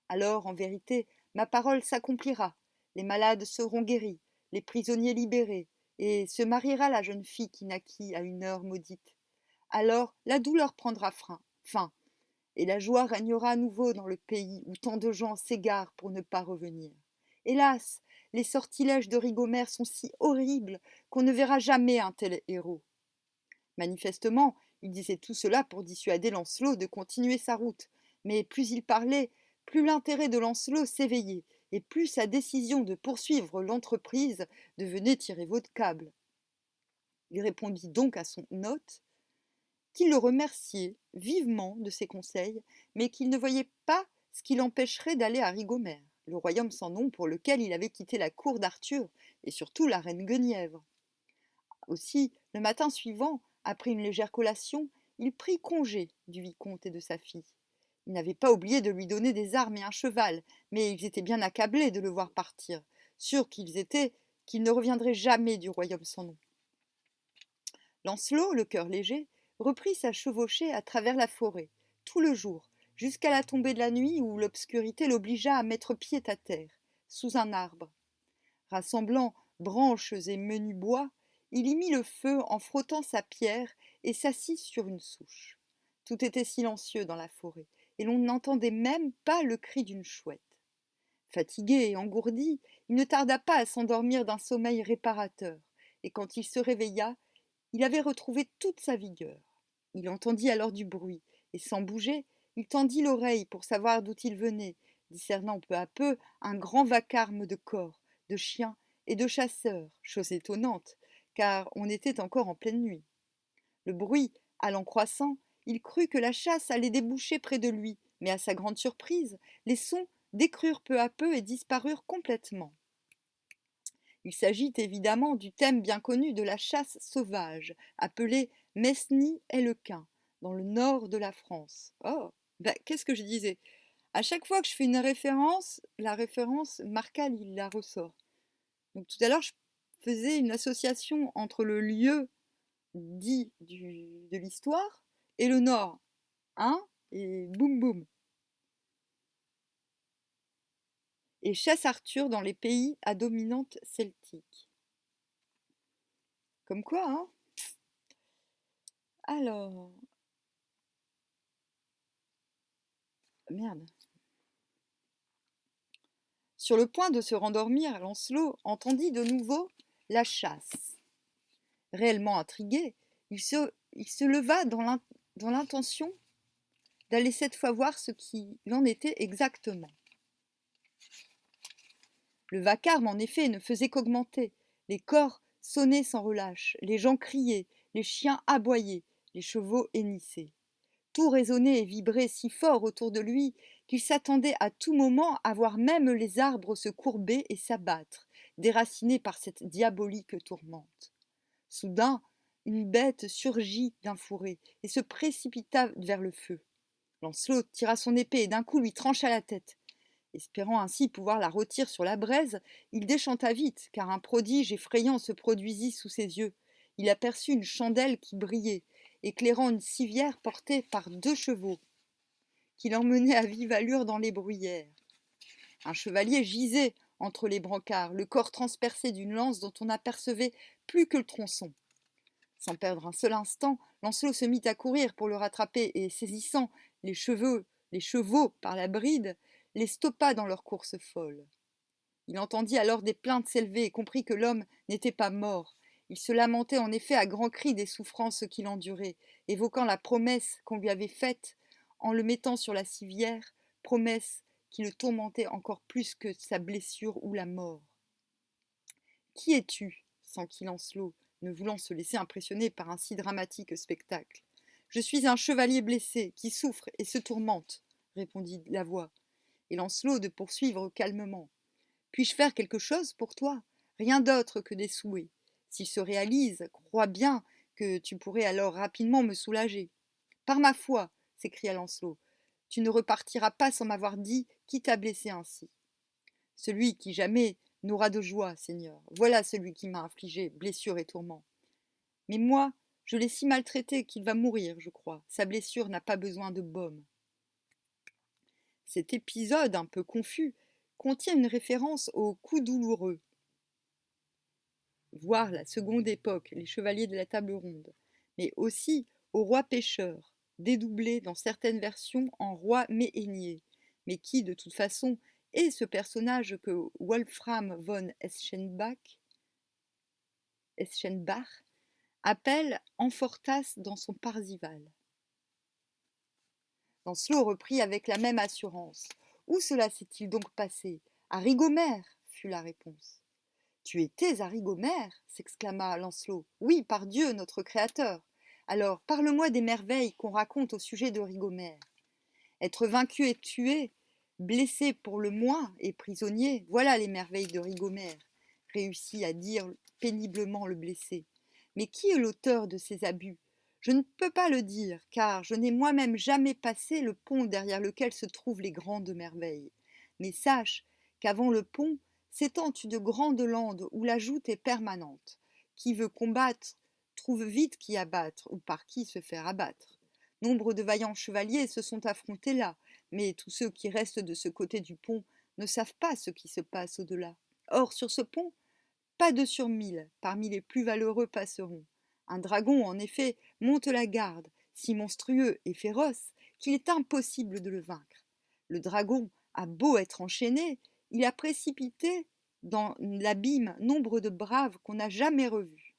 Alors, en vérité, ma parole s'accomplira, les malades seront guéris, les prisonniers libérés, et se mariera la jeune fille qui naquit à une heure maudite. Alors la douleur prendra fin, et la joie régnera à nouveau dans le pays où tant de gens s'égarent pour ne pas revenir. Hélas, les sortilèges de Rigomère sont si horribles qu'on ne verra jamais un tel héros. Manifestement, il disait tout cela pour dissuader Lancelot de continuer sa route, mais plus il parlait, plus l'intérêt de Lancelot s'éveillait, et plus sa décision de poursuivre l'entreprise devenait irrévocable. Il répondit donc à son hôte qu'il le remerciait vivement de ses conseils, mais qu'il ne voyait pas ce qui l'empêcherait d'aller à Rigomère, le royaume sans nom pour lequel il avait quitté la cour d'Arthur et surtout la reine Guenièvre. Aussi, le matin suivant, après une légère collation, il prit congé du vicomte et de sa fille. Il n'avait pas oublié de lui donner des armes et un cheval, mais ils étaient bien accablés de le voir partir, sûrs qu'ils étaient qu'il ne reviendrait jamais du royaume sans nom. Lancelot, le cœur léger, reprit sa chevauchée à travers la forêt, tout le jour, jusqu'à la tombée de la nuit où l'obscurité l'obligea à mettre pied à terre, sous un arbre. Rassemblant branches et menus bois, il y mit le feu en frottant sa pierre et s'assit sur une souche. Tout était silencieux dans la forêt, et l'on n'entendait même pas le cri d'une chouette. Fatigué et engourdi, il ne tarda pas à s'endormir d'un sommeil réparateur, et quand il se réveilla, il avait retrouvé toute sa vigueur. Il entendit alors du bruit, et sans bouger, il tendit l'oreille pour savoir d'où il venait, discernant peu à peu un grand vacarme de corps, de chiens et de chasseurs, chose étonnante, car on était encore en pleine nuit. Le bruit allant croissant, il crut que la chasse allait déboucher près de lui, mais à sa grande surprise, les sons décrurent peu à peu et disparurent complètement. Il s'agit évidemment du thème bien connu de la chasse sauvage, appelée Mesny-et-le-Quin, dans le nord de la France. Oh, qu'est-ce que je disais? À chaque fois que je fais une référence, la référence, Marcal, il la ressort. Donc tout à l'heure, je faisais une association entre le lieu dit de l'histoire et le nord. Hein? Et boum boum. Et chasse Arthur dans les pays à dominante celtique. Comme quoi, hein? Alors... Merde. Sur le point de se rendormir, Lancelot entendit de nouveau la chasse. Réellement intrigué, il se leva dans l'intention d'aller cette fois voir ce qu'il en était exactement. Le vacarme, en effet, ne faisait qu'augmenter. Les cors sonnaient sans relâche, les gens criaient, les chiens aboyaient, les chevaux hennissaient. Tout résonnait et vibrait si fort autour de lui qu'il s'attendait à tout moment à voir même les arbres se courber et s'abattre, déracinés par cette diabolique tourmente. Soudain, une bête surgit d'un fourré et se précipita vers le feu. Lancelot tira son épée et d'un coup lui trancha la tête. Espérant ainsi pouvoir la rôtir sur la braise, il déchanta vite, car un prodige effrayant se produisit sous ses yeux. Il aperçut une chandelle qui brillait, éclairant une civière portée par 2 chevaux, qui l'emmenaient à vive allure dans les bruyères. Un chevalier gisait entre les brancards, le corps transpercé d'une lance dont on n'apercevait plus que le tronçon. Sans perdre un seul instant, Lancelot se mit à courir pour le rattraper et, saisissant les chevaux par la bride, les stoppa dans leur course folle. Il entendit alors des plaintes s'élever et comprit que l'homme n'était pas mort. Il se lamentait en effet à grands cris des souffrances qu'il endurait, évoquant la promesse qu'on lui avait faite en le mettant sur la civière, promesse qui le tourmentait encore plus que sa blessure ou la mort. « Qui es-tu » s'enquit Lancelot, ne voulant se laisser impressionner par un si dramatique spectacle. « Je suis un chevalier blessé, qui souffre et se tourmente, » répondit la voix, et Lancelot de poursuivre calmement. « Puis-je faire quelque chose pour toi ? Rien d'autre que des souhaits. S'ils se réalisent, crois bien que tu pourrais alors rapidement me soulager. »« Par ma foi, » s'écria Lancelot, « tu ne repartiras pas sans m'avoir dit qui t'a blessé ainsi. » « Celui qui jamais n'aura de joie, Seigneur. Voilà celui qui m'a infligé blessure et tourment. Mais moi, je l'ai si maltraité qu'il va mourir, je crois. Sa blessure n'a pas besoin de baume. » Cet épisode un peu confus contient une référence au coup douloureux. Voir la seconde époque, les chevaliers de la table ronde, mais aussi au roi pêcheur, dédoublé dans certaines versions en roi méhénier, mais qui, de toute façon, est ce personnage que Wolfram von Eschenbach appelle Amfortas dans son Parzival. Lancelot reprit avec la même assurance. « Où cela s'est-il donc passé ? À Rigomère, fut la réponse. « Tu étais à Rigomère » s'exclama Lancelot. « Oui, par Dieu, notre Créateur. Alors, parle-moi des merveilles qu'on raconte au sujet de Rigomère. Être vaincu et tué, blessé pour le moins et prisonnier, voilà les merveilles de Rigomère, réussit à dire péniblement le blessé. Mais qui est l'auteur de ces abus ? Je ne peux pas le dire, car je n'ai moi-même jamais passé le pont derrière lequel se trouvent les grandes merveilles. Mais sache qu'avant le pont s'étend une grande lande où la joute est permanente. Qui veut combattre trouve vite qui abattre ou par qui se faire abattre. Nombre de vaillants chevaliers se sont affrontés là, mais tous ceux qui restent de ce côté du pont ne savent pas ce qui se passe au-delà. Or, sur ce pont, pas 2 sur 1000 parmi les plus valeureux passeront. Un dragon, en effet, monte la garde, si monstrueux et féroce qu'il est impossible de le vaincre. Le dragon a beau être enchaîné, il a précipité dans l'abîme nombre de braves qu'on n'a jamais revus.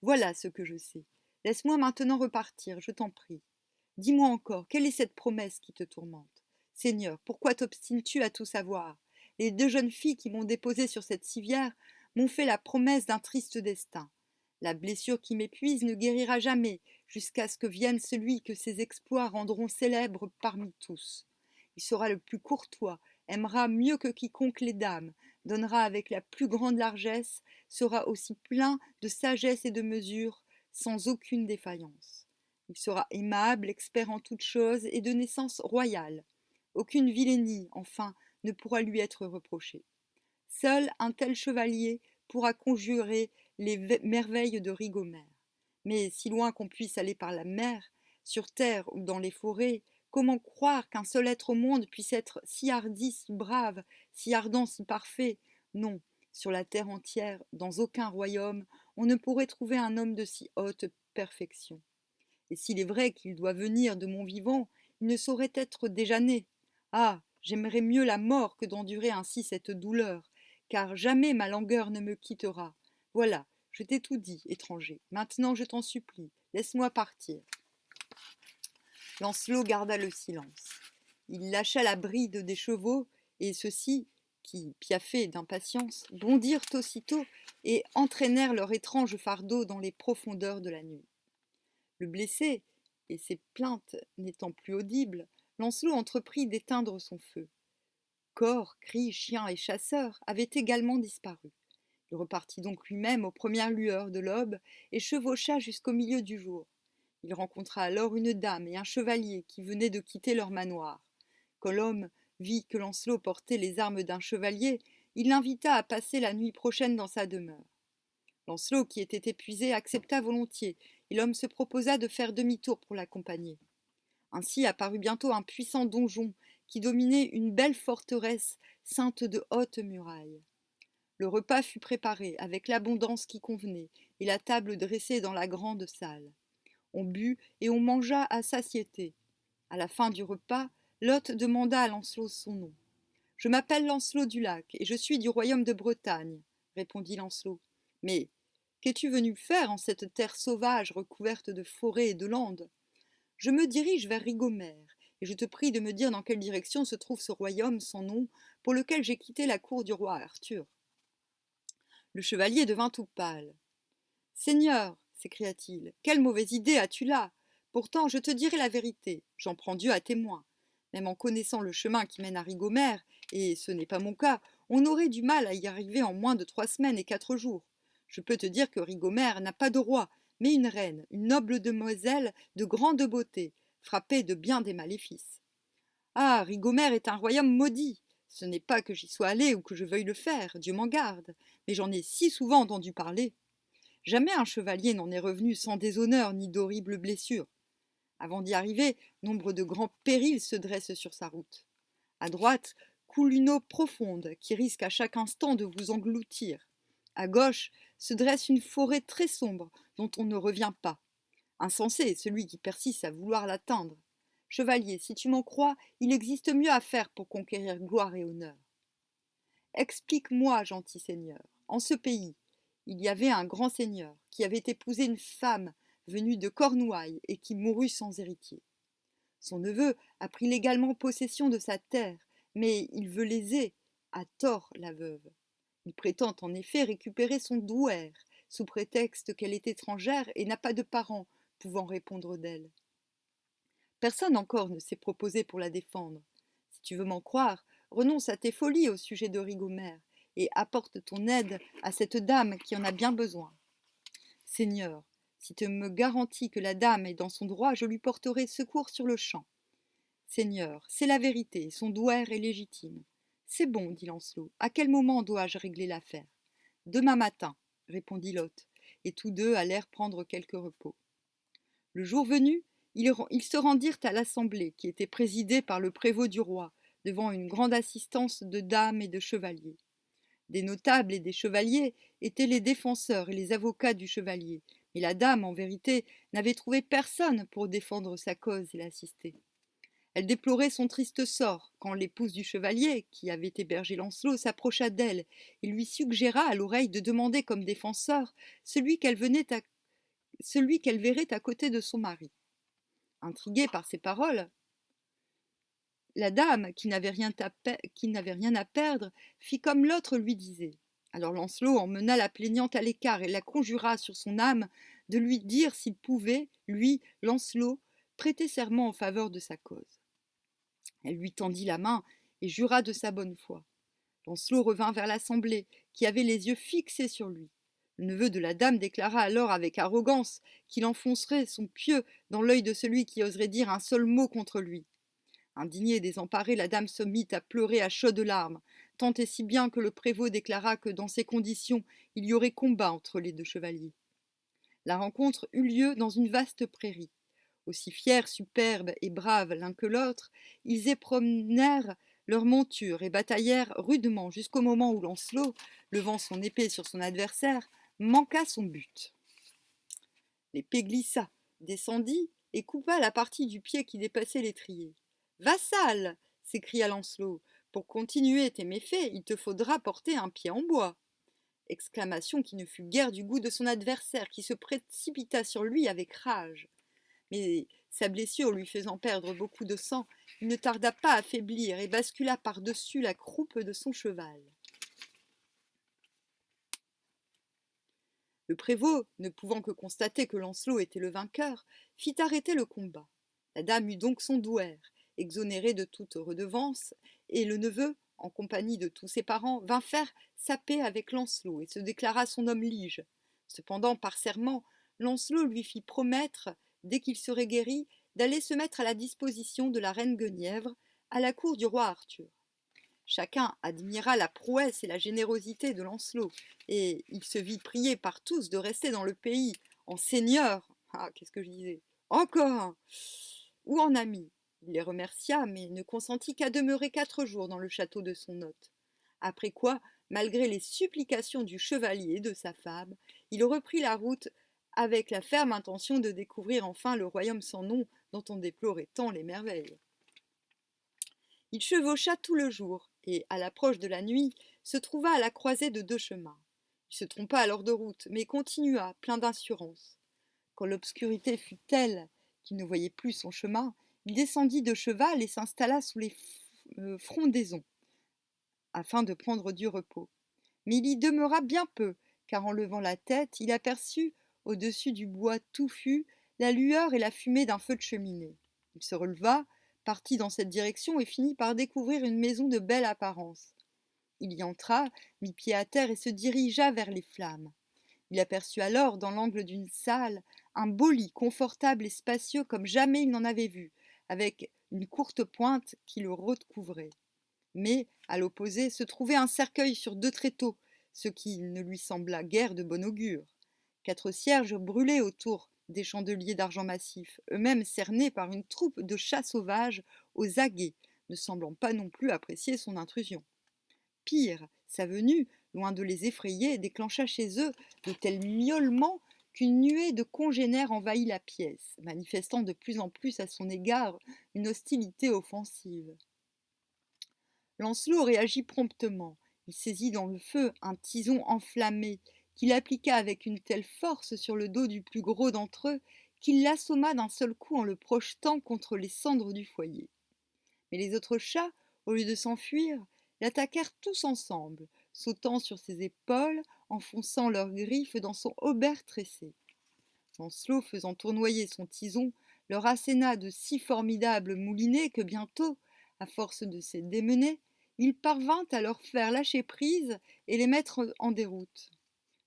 Voilà ce que je sais. Laisse-moi maintenant repartir, je t'en prie. Dis-moi encore, quelle est cette promesse qui te tourmente ? Seigneur, pourquoi t'obstines-tu à tout savoir ? Les 2 jeunes filles qui m'ont déposée sur cette civière m'ont fait la promesse d'un triste destin. La blessure qui m'épuise ne guérira jamais, jusqu'à ce que vienne celui que ses exploits rendront célèbre parmi tous. Il sera le plus courtois, aimera mieux que quiconque les dames, donnera avec la plus grande largesse, sera aussi plein de sagesse et de mesure, sans aucune défaillance. Il sera aimable, expert en toutes choses et de naissance royale. Aucune vilainie, enfin, ne pourra lui être reprochée. Seul un tel chevalier pourra conjurer les merveilles de Rigomère. Mais si loin qu'on puisse aller par la mer, sur terre ou dans les forêts, comment croire qu'un seul être au monde puisse être si hardi, si brave, si ardent, si parfait ? Non, sur la terre entière, dans aucun royaume, on ne pourrait trouver un homme de si haute perfection. Et s'il est vrai qu'il doit venir de mon vivant, il ne saurait être déjà né. Ah, j'aimerais mieux la mort que d'endurer ainsi cette douleur, car jamais ma langueur ne me quittera. Voilà, je t'ai tout dit, étranger. Maintenant, je t'en supplie, laisse-moi partir. Lancelot garda le silence. Il lâcha la bride des chevaux, et ceux-ci, qui, piaffés d'impatience, bondirent aussitôt et entraînèrent leur étrange fardeau dans les profondeurs de la nuit. Le blessé, et ses plaintes n'étant plus audibles, Lancelot entreprit d'éteindre son feu. Corps, cris, chiens et chasseurs avaient également disparu. Il repartit donc lui-même aux premières lueurs de l'aube et chevaucha jusqu'au milieu du jour. Il rencontra alors une dame et un chevalier qui venaient de quitter leur manoir. Quand l'homme vit que Lancelot portait les armes d'un chevalier, il l'invita à passer la nuit prochaine dans sa demeure. Lancelot, qui était épuisé, accepta volontiers, et l'homme se proposa de faire demi-tour pour l'accompagner. Ainsi apparut bientôt un puissant donjon qui dominait une belle forteresse ceinte de hautes murailles. Le repas fut préparé avec l'abondance qui convenait, et la table dressée dans la grande salle. On but et on mangea à satiété. À la fin du repas, l'hôte demanda à Lancelot son nom. Je m'appelle Lancelot du Lac, et je suis du royaume de Bretagne, répondit Lancelot. Mais qu'es-tu venu faire en cette terre sauvage recouverte de forêts et de landes? Je me dirige vers Rigomère, et je te prie de me dire dans quelle direction se trouve ce royaume sans nom pour lequel j'ai quitté la cour du roi Arthur. Le chevalier devint tout pâle. Seigneur, s'écria-t-il, quelle mauvaise idée as-tu là? Pourtant, je te dirai la vérité, j'en prends Dieu à témoin. Même en connaissant le chemin qui mène à Rigomère, et ce n'est pas mon cas, on aurait du mal à y arriver en moins de 3 semaines et 4 jours. Je peux te dire que Rigomère n'a pas de roi, mais une reine, une noble demoiselle de grande beauté, frappée de bien des maléfices. Ah, Rigomère est un royaume maudit. Ce n'est pas que j'y sois allé ou que je veuille le faire, Dieu m'en garde, mais j'en ai si souvent entendu parler. Jamais un chevalier n'en est revenu sans déshonneur ni d'horribles blessures. Avant d'y arriver, nombre de grands périls se dressent sur sa route. À droite coule une eau profonde qui risque à chaque instant de vous engloutir. À gauche se dresse une forêt très sombre dont on ne revient pas. Insensé est celui qui persiste à vouloir l'atteindre. Chevalier, si tu m'en crois, il existe mieux à faire pour conquérir gloire et honneur. Explique-moi, gentil seigneur, en ce pays, il y avait un grand seigneur qui avait épousé une femme venue de Cornouailles et qui mourut sans héritier. Son neveu a pris légalement possession de sa terre, mais il veut léser, à tort, la veuve. Il prétend en effet récupérer son douaire, sous prétexte qu'elle est étrangère et n'a pas de parents pouvant répondre d'elle. Personne encore ne s'est proposé pour la défendre. Si tu veux m'en croire, renonce à tes folies au sujet de Rigomère et apporte ton aide à cette dame qui en a bien besoin. Seigneur, si tu me garantis que la dame est dans son droit, je lui porterai secours sur le champ. Seigneur, c'est la vérité, son douaire est légitime. C'est bon, dit Lancelot. À quel moment dois-je régler l'affaire? Demain matin, répondit l'hôte, et tous deux allèrent prendre quelque repos. Le jour venu, ils se rendirent à l'assemblée, qui était présidée par le prévôt du roi, devant une grande assistance de dames et de chevaliers. Des notables et des chevaliers étaient les défenseurs et les avocats du chevalier, mais la dame, en vérité, n'avait trouvé personne pour défendre sa cause et l'assister. Elle déplorait son triste sort quand l'épouse du chevalier, qui avait hébergé Lancelot, s'approcha d'elle et lui suggéra à l'oreille de demander comme défenseur celui qu'elle verrait à côté de son mari. Intriguée par ces paroles, la dame, qui n'avait rien à perdre, fit comme l'autre lui disait. Alors Lancelot emmena la plaignante à l'écart et la conjura sur son âme de lui dire s'il pouvait, lui, Lancelot, prêter serment en faveur de sa cause. Elle lui tendit la main et jura de sa bonne foi. Lancelot revint vers l'assemblée, qui avait les yeux fixés sur lui. Le neveu de la dame déclara alors avec arrogance qu'il enfoncerait son pieu dans l'œil de celui qui oserait dire un seul mot contre lui. Indignée et désemparée, la dame se mit à pleurer à chaudes larmes, tant et si bien que le prévôt déclara que dans ces conditions il y aurait combat entre les deux chevaliers. La rencontre eut lieu dans une vaste prairie. Aussi fiers, superbes et braves l'un que l'autre, ils épromenèrent leurs montures et bataillèrent rudement jusqu'au moment où Lancelot, levant son épée sur son adversaire, manqua son but. L'épée glissa, descendit et coupa la partie du pied qui dépassait l'étrier. Vassal, s'écria Lancelot, pour continuer tes méfaits, il te faudra porter un pied en bois. Exclamation qui ne fut guère du goût de son adversaire, qui se précipita sur lui avec rage. Mais sa blessure lui faisant perdre beaucoup de sang, il ne tarda pas à faiblir et bascula par-dessus la croupe de son cheval. Le prévôt, ne pouvant que constater que Lancelot était le vainqueur, fit arrêter le combat. La dame eut donc son douaire, exonéré de toute redevance, et le neveu, en compagnie de tous ses parents, vint faire sa paix avec Lancelot et se déclara son homme lige. Cependant, par serment, Lancelot lui fit promettre, dès qu'il serait guéri, d'aller se mettre à la disposition de la reine Guenièvre, à la cour du roi Arthur. Chacun admira la prouesse et la générosité de Lancelot, et il se vit prié par tous de rester dans le pays, en seigneur, qu'est-ce que je disais, encore un, ou en ami. Il les remercia, mais ne consentit qu'à demeurer 4 jours dans le château de son hôte. Après quoi, malgré les supplications du chevalier et de sa femme, il reprit la route avec la ferme intention de découvrir enfin le royaume sans nom dont on déplorait tant les merveilles. Il chevaucha tout le jour, et, à l'approche de la nuit, se trouva à la croisée de 2 chemins. Il se trompa alors de route, mais continua, plein d'assurance. Quand l'obscurité fut telle qu'il ne voyait plus son chemin, il descendit de cheval et s'installa sous les frondaisons, afin de prendre du repos. Mais il y demeura bien peu, car en levant la tête, il aperçut, au-dessus du bois touffu, la lueur et la fumée d'un feu de cheminée. Il se releva, partit dans cette direction et finit par découvrir une maison de belle apparence. Il y entra, mit pied à terre et se dirigea vers les flammes. Il aperçut alors, dans l'angle d'une salle, un beau lit confortable et spacieux comme jamais il n'en avait vu, avec une courte pointe qui le recouvrait. Mais, à l'opposé, se trouvait un cercueil sur 2 tréteaux, ce qui ne lui sembla guère de bon augure. 4 cierges brûlaient autour des chandeliers d'argent massif, eux-mêmes cernés par une troupe de chats sauvages aux aguets, ne semblant pas non plus apprécier son intrusion. Pire, sa venue, loin de les effrayer, déclencha chez eux de tels miaulements qu'une nuée de congénères envahit la pièce, manifestant de plus en plus à son égard une hostilité offensive. Lancelot réagit promptement. Il saisit dans le feu un tison enflammé, qu'il appliqua avec une telle force sur le dos du plus gros d'entre eux, qu'il l'assomma d'un seul coup en le projetant contre les cendres du foyer. Mais les autres chats, au lieu de s'enfuir, l'attaquèrent tous ensemble, sautant sur ses épaules, enfonçant leurs griffes dans son haubert tressé. Lancelot, faisant tournoyer son tison, leur asséna de si formidables moulinets que bientôt, à force de se démener, il parvint à leur faire lâcher prise et les mettre en déroute.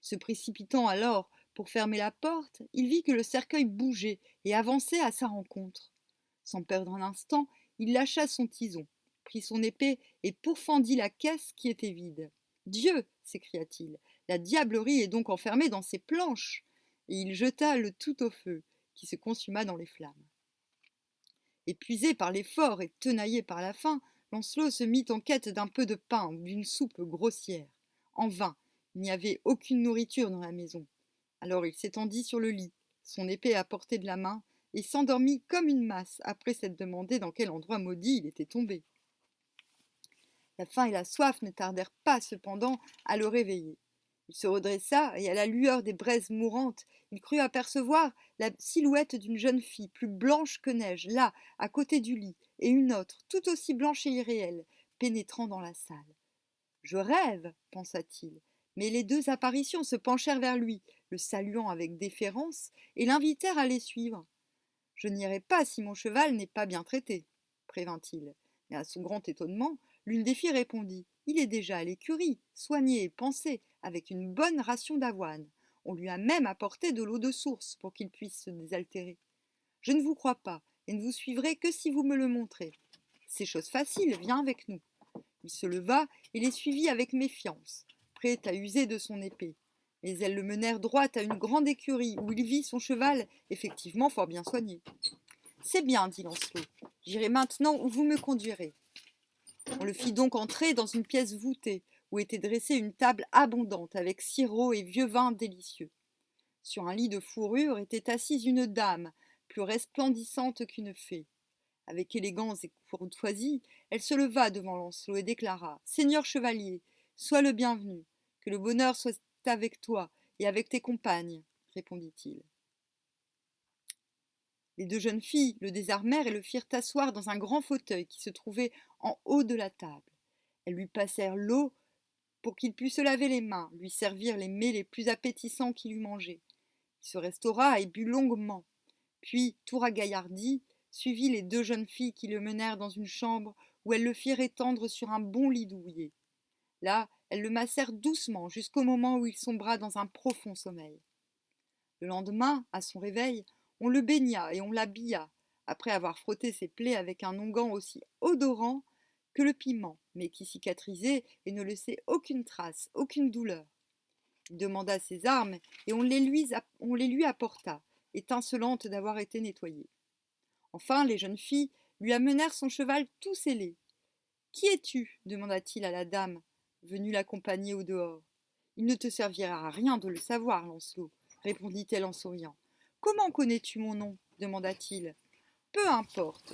Se précipitant alors pour fermer la porte, il vit que le cercueil bougeait et avançait à sa rencontre. Sans perdre un instant, il lâcha son tison, prit son épée et pourfendit la caisse qui était vide. Dieu, s'écria-t-il, la diablerie est donc enfermée dans ces planches. Et il jeta le tout au feu, qui se consuma dans les flammes. Épuisé par l'effort et tenaillé par la faim, Lancelot se mit en quête d'un peu de pain ou d'une soupe grossière. En vain, il n'y avait aucune nourriture dans la maison. Alors il s'étendit sur le lit, son épée à portée de la main, et s'endormit comme une masse après s'être demandé dans quel endroit maudit il était tombé. La faim et la soif ne tardèrent pas cependant à le réveiller. Il se redressa et à la lueur des braises mourantes, il crut apercevoir la silhouette d'une jeune fille plus blanche que neige, là, à côté du lit, et une autre, tout aussi blanche et irréelle, pénétrant dans la salle. Je rêve, pensa-t-il, mais les 2 apparitions se penchèrent vers lui, le saluant avec déférence, et l'invitèrent à les suivre. Je n'irai pas si mon cheval n'est pas bien traité, prévint-il. Mais à son grand étonnement, l'une des filles répondit. Il est déjà à l'écurie, soigné et pansé, avec une bonne ration d'avoine. On lui a même apporté de l'eau de source pour qu'il puisse se désaltérer. Je ne vous crois pas, et ne vous suivrai que si vous me le montrez. C'est chose facile, viens avec nous. Il se leva et les suivit avec méfiance, prêt à user de son épée. Mais elles le menèrent droit à une grande écurie où il vit son cheval effectivement fort bien soigné. C'est bien, dit Lancelot. J'irai maintenant où vous me conduirez. On le fit donc entrer dans une pièce voûtée, où était dressée une table abondante avec sirops et vieux vins délicieux. Sur un lit de fourrure était assise une dame, plus resplendissante qu'une fée. Avec élégance et courtoisie, elle se leva devant Lancelot et déclara « Seigneur chevalier, sois le bienvenu, que le bonheur soit avec toi et avec tes compagnes, répondit-il. Les 2 jeunes filles le désarmèrent et le firent asseoir dans un grand fauteuil qui se trouvait en haut de la table. Elles lui passèrent l'eau pour qu'il pût se laver les mains, lui servirent les mets les plus appétissants qu'il eût mangés. Il se restaura et but longuement. Puis, tout ragaillardi, suivit les 2 jeunes filles qui le menèrent dans une chambre où elles le firent étendre sur un bon lit douillet. Là, elles le massèrent doucement jusqu'au moment où il sombra dans un profond sommeil. Le lendemain, à son réveil, on le baigna et on l'habilla, après avoir frotté ses plaies avec un onguent aussi odorant que le piment, mais qui cicatrisait et ne laissait aucune trace, aucune douleur. Il demanda ses armes et on les lui apporta, étincelantes d'avoir été nettoyées. Enfin, les jeunes filles lui amenèrent son cheval tout sellé. « Qui es-tu » demanda-t-il à la dame, venue l'accompagner au dehors. « Il ne te servira à rien de le savoir, Lancelot, répondit-elle en souriant. « Comment connais-tu mon nom » demanda-t-il. « Peu importe,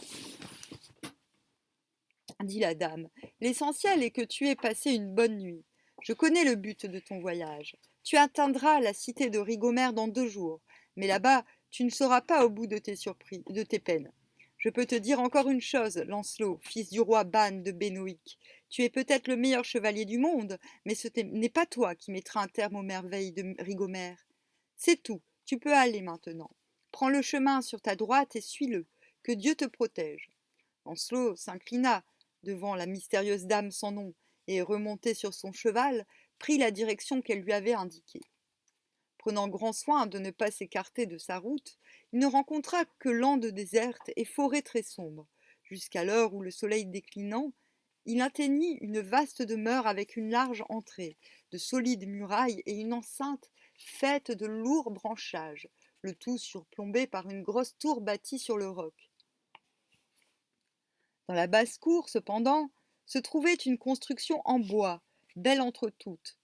dit la dame. L'essentiel est que tu aies passé une bonne nuit. Je connais le but de ton voyage. Tu atteindras la cité de Rigomère dans 2 jours, mais là-bas, tu ne seras pas au bout de tes peines. Je peux te dire encore une chose, Lancelot, fils du roi Ban de Bénoïc. Tu es peut-être le meilleur chevalier du monde, mais ce n'est pas toi qui mettras un terme aux merveilles de Rigomère. C'est tout, tu peux aller maintenant. Prends le chemin sur ta droite et suis-le. Que Dieu te protège. Lancelot s'inclina devant la mystérieuse dame sans nom et, remonté sur son cheval, prit la direction qu'elle lui avait indiquée. Prenant grand soin de ne pas s'écarter de sa route, il ne rencontra que landes désertes et forêts très sombres, jusqu'à l'heure où, le soleil déclinant, il atteignit une vaste demeure avec une large entrée, de solides murailles et une enceinte faite de lourds branchages, le tout surplombé par une grosse tour bâtie sur le roc. Dans la basse-cour, cependant, se trouvait une construction en bois, belle entre toutes.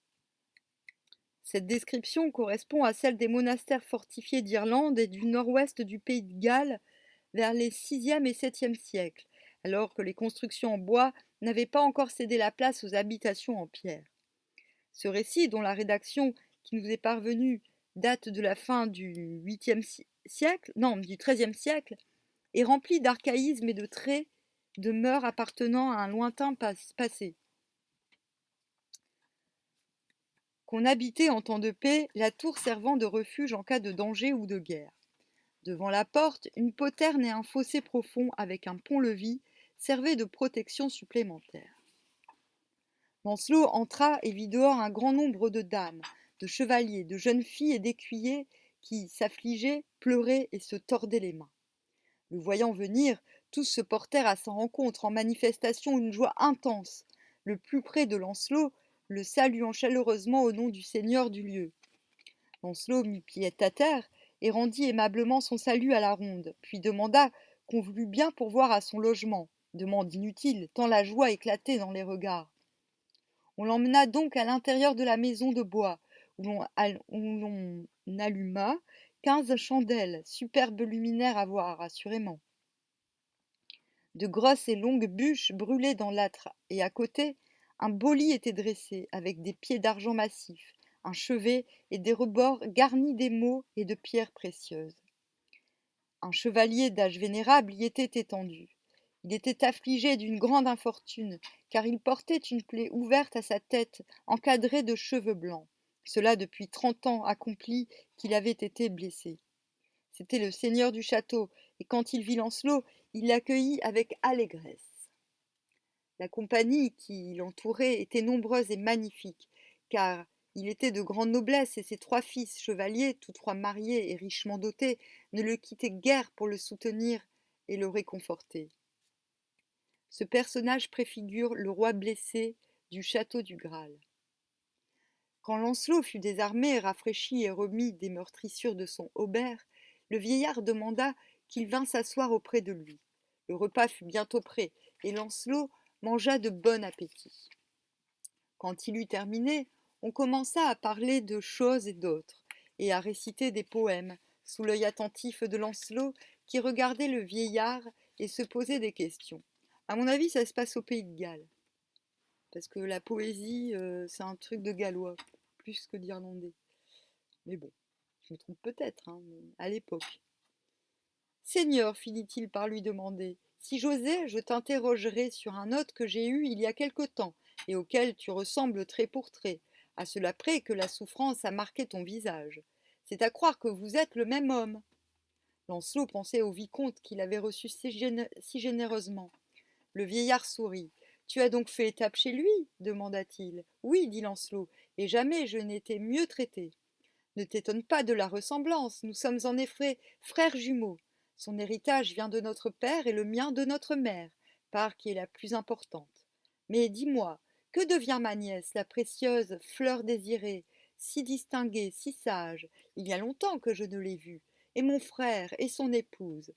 Cette description correspond à celle des monastères fortifiés d'Irlande et du nord-ouest du pays de Galles vers les 6e et 7e siècles, alors que les constructions en bois n'avaient pas encore cédé la place aux habitations en pierre. Ce récit, dont la rédaction qui nous est parvenue date de la fin du 8e siècle, non, du 13e siècle, est rempli d'archaïsmes et de traits de mœurs appartenant à un lointain passé. Qu'on habitait en temps de paix, la tour servant de refuge en cas de danger ou de guerre. Devant la porte, une poterne et un fossé profond avec un pont-levis servaient de protection supplémentaire. Lancelot entra et vit dehors un grand nombre de dames, de chevaliers, de jeunes filles et d'écuyers qui s'affligeaient, pleuraient et se tordaient les mains. Le voyant venir, tous se portèrent à sa rencontre en manifestation d'une joie intense, le plus près de Lancelot, le saluant chaleureusement au nom du seigneur du lieu. Lancelot mit pied à terre et rendit aimablement son salut à la ronde, puis demanda qu'on voulût bien pourvoir à son logement, demande inutile, tant la joie éclatait dans les regards. On l'emmena donc à l'intérieur de la maison de bois, où l'on alluma 15 chandelles, superbes luminaires à voir, assurément. De grosses et longues bûches brûlaient dans l'âtre, et à côté, un beau lit était dressé, avec des pieds d'argent massif, un chevet et des rebords garnis d'émaux et de pierres précieuses. Un chevalier d'âge vénérable y était étendu. Il était affligé d'une grande infortune, car il portait une plaie ouverte à sa tête, encadrée de cheveux blancs. Cela depuis 30 ans accomplis qu'il avait été blessé. C'était le seigneur du château, et quand il vit Lancelot, il l'accueillit avec allégresse. La compagnie qui l'entourait était nombreuse et magnifique, car il était de grande noblesse et ses 3 fils chevaliers, tous 3 mariés et richement dotés, ne le quittaient guère pour le soutenir et le réconforter. Ce personnage préfigure le roi blessé du château du Graal. Quand Lancelot fut désarmé, rafraîchi et remis des meurtrissures de son haubert, le vieillard demanda qu'il vînt s'asseoir auprès de lui. Le repas fut bientôt prêt, et Lancelot mangea de bon appétit. Quand il eut terminé, on commença à parler de choses et d'autres, et à réciter des poèmes, sous l'œil attentif de Lancelot, qui regardait le vieillard et se posait des questions. À mon avis, ça se passe au pays de Galles, parce que la poésie, c'est un truc de gallois, plus que d'irlandais. Mais bon, je me trompe peut-être, hein, à l'époque. Seigneur, finit-il par lui demander, si j'osais, je t'interrogerais sur un hôte que j'ai eu il y a quelque temps, et auquel tu ressembles trait pour trait, à cela près que la souffrance a marqué ton visage. C'est à croire que vous êtes le même homme. Lancelot pensait au vicomte qu'il avait reçu si généreusement. Le vieillard sourit. Tu as donc fait étape chez lui demanda-t-il. Oui, dit Lancelot, et jamais je n'ai été mieux traité. Ne t'étonne pas de la ressemblance, nous sommes en effet frères jumeaux. Son héritage vient de notre père et le mien de notre mère, part qui est la plus importante. Mais dis-moi, que devient ma nièce, la précieuse fleur désirée, si distinguée, si sage? Il y a longtemps que je ne l'ai vue, et mon frère et son épouse.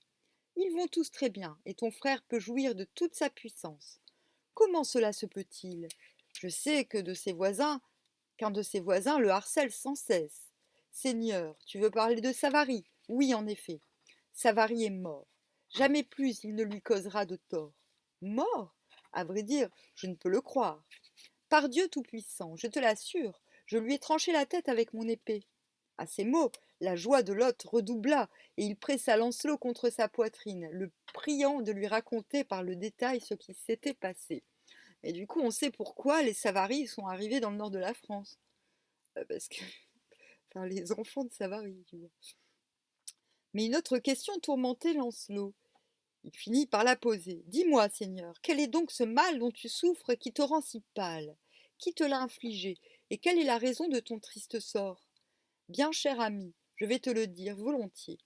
Ils vont tous très bien, et ton frère peut jouir de toute sa puissance. Comment cela se peut-il? Je sais qu'un de ses voisins le harcèle sans cesse. Seigneur, tu veux parler de Savary? Oui, en effet. Savary est mort. Jamais plus il ne lui causera de tort. Mort? À vrai dire, je ne peux le croire. Par Dieu Tout-Puissant, je te l'assure, je lui ai tranché la tête avec mon épée. À ces mots, la joie de l'hôte redoubla, et il pressa Lancelot contre sa poitrine, le priant de lui raconter par le détail ce qui s'était passé. Et du coup, on sait pourquoi les Savary sont arrivés dans le nord de la France. Parce que, enfin, les enfants de Savary, tu vois. Mais une autre question tourmentait Lancelot. Il finit par la poser. Dis-moi, Seigneur, quel est donc ce mal dont tu souffres qui te rend si pâle? Qui te l'a infligé? Et quelle est la raison de ton triste sort? Bien cher ami, je vais te le dire volontiers.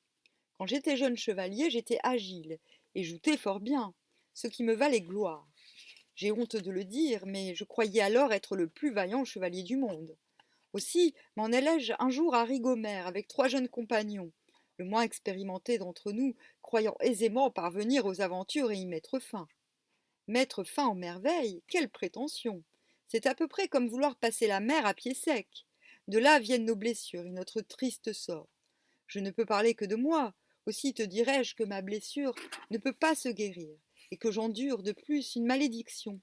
Quand j'étais jeune chevalier, j'étais agile, et joutais fort bien, ce qui me valait gloire. J'ai honte de le dire, mais je croyais alors être le plus vaillant chevalier du monde. Aussi m'en allai-je un jour à Rigomère avec 3 jeunes compagnons, le moins expérimenté d'entre nous, croyant aisément parvenir aux aventures et y mettre fin. Mettre fin aux merveilles, quelle prétention! C'est à peu près comme vouloir passer la mer à pied sec. De là viennent nos blessures et notre triste sort. Je ne peux parler que de moi, aussi te dirai-je que ma blessure ne peut pas se guérir, et que j'endure de plus une malédiction.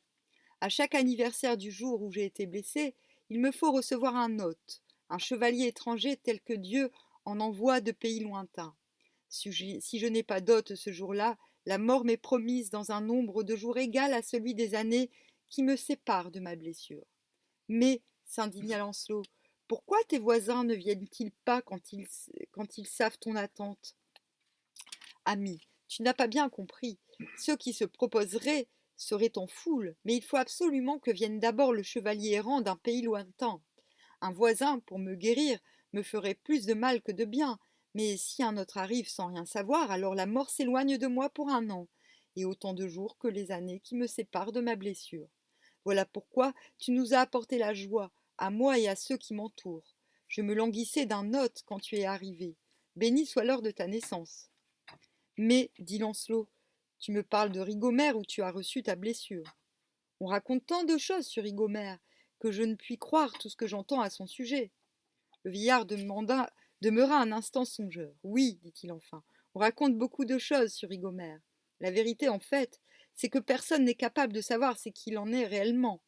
À chaque anniversaire du jour où j'ai été blessé, il me faut recevoir un hôte, un chevalier étranger tel que Dieu en envoie de pays lointains. Si je n'ai pas d'hôte ce jour-là, la mort m'est promise dans un nombre de jours égal à celui des années qui me séparent de ma blessure. Mais, s'indigna Lancelot, pourquoi tes voisins ne viennent-ils pas quand ils savent ton attente? Ami, tu n'as pas bien compris. Ceux qui se proposeraient seraient en foule, mais il faut absolument que vienne d'abord le chevalier errant d'un pays lointain. Un voisin, pour me guérir, me ferait plus de mal que de bien, mais si un autre arrive sans rien savoir, alors la mort s'éloigne de moi pour un an, et autant de jours que les années qui me séparent de ma blessure. Voilà pourquoi tu nous as apporté la joie, à moi et à ceux qui m'entourent. Je me languissais d'un hôte quand tu es arrivé. Béni soit l'heure de ta naissance. Mais, dit Lancelot, tu me parles de Rigomère où tu as reçu ta blessure. On raconte tant de choses sur Rigomère que je ne puis croire tout ce que j'entends à son sujet. Le vieillard demeura un instant songeur. Oui, dit-il enfin, on raconte beaucoup de choses sur Rigomère. La vérité, en fait, c'est que personne n'est capable de savoir ce qu'il en est réellement.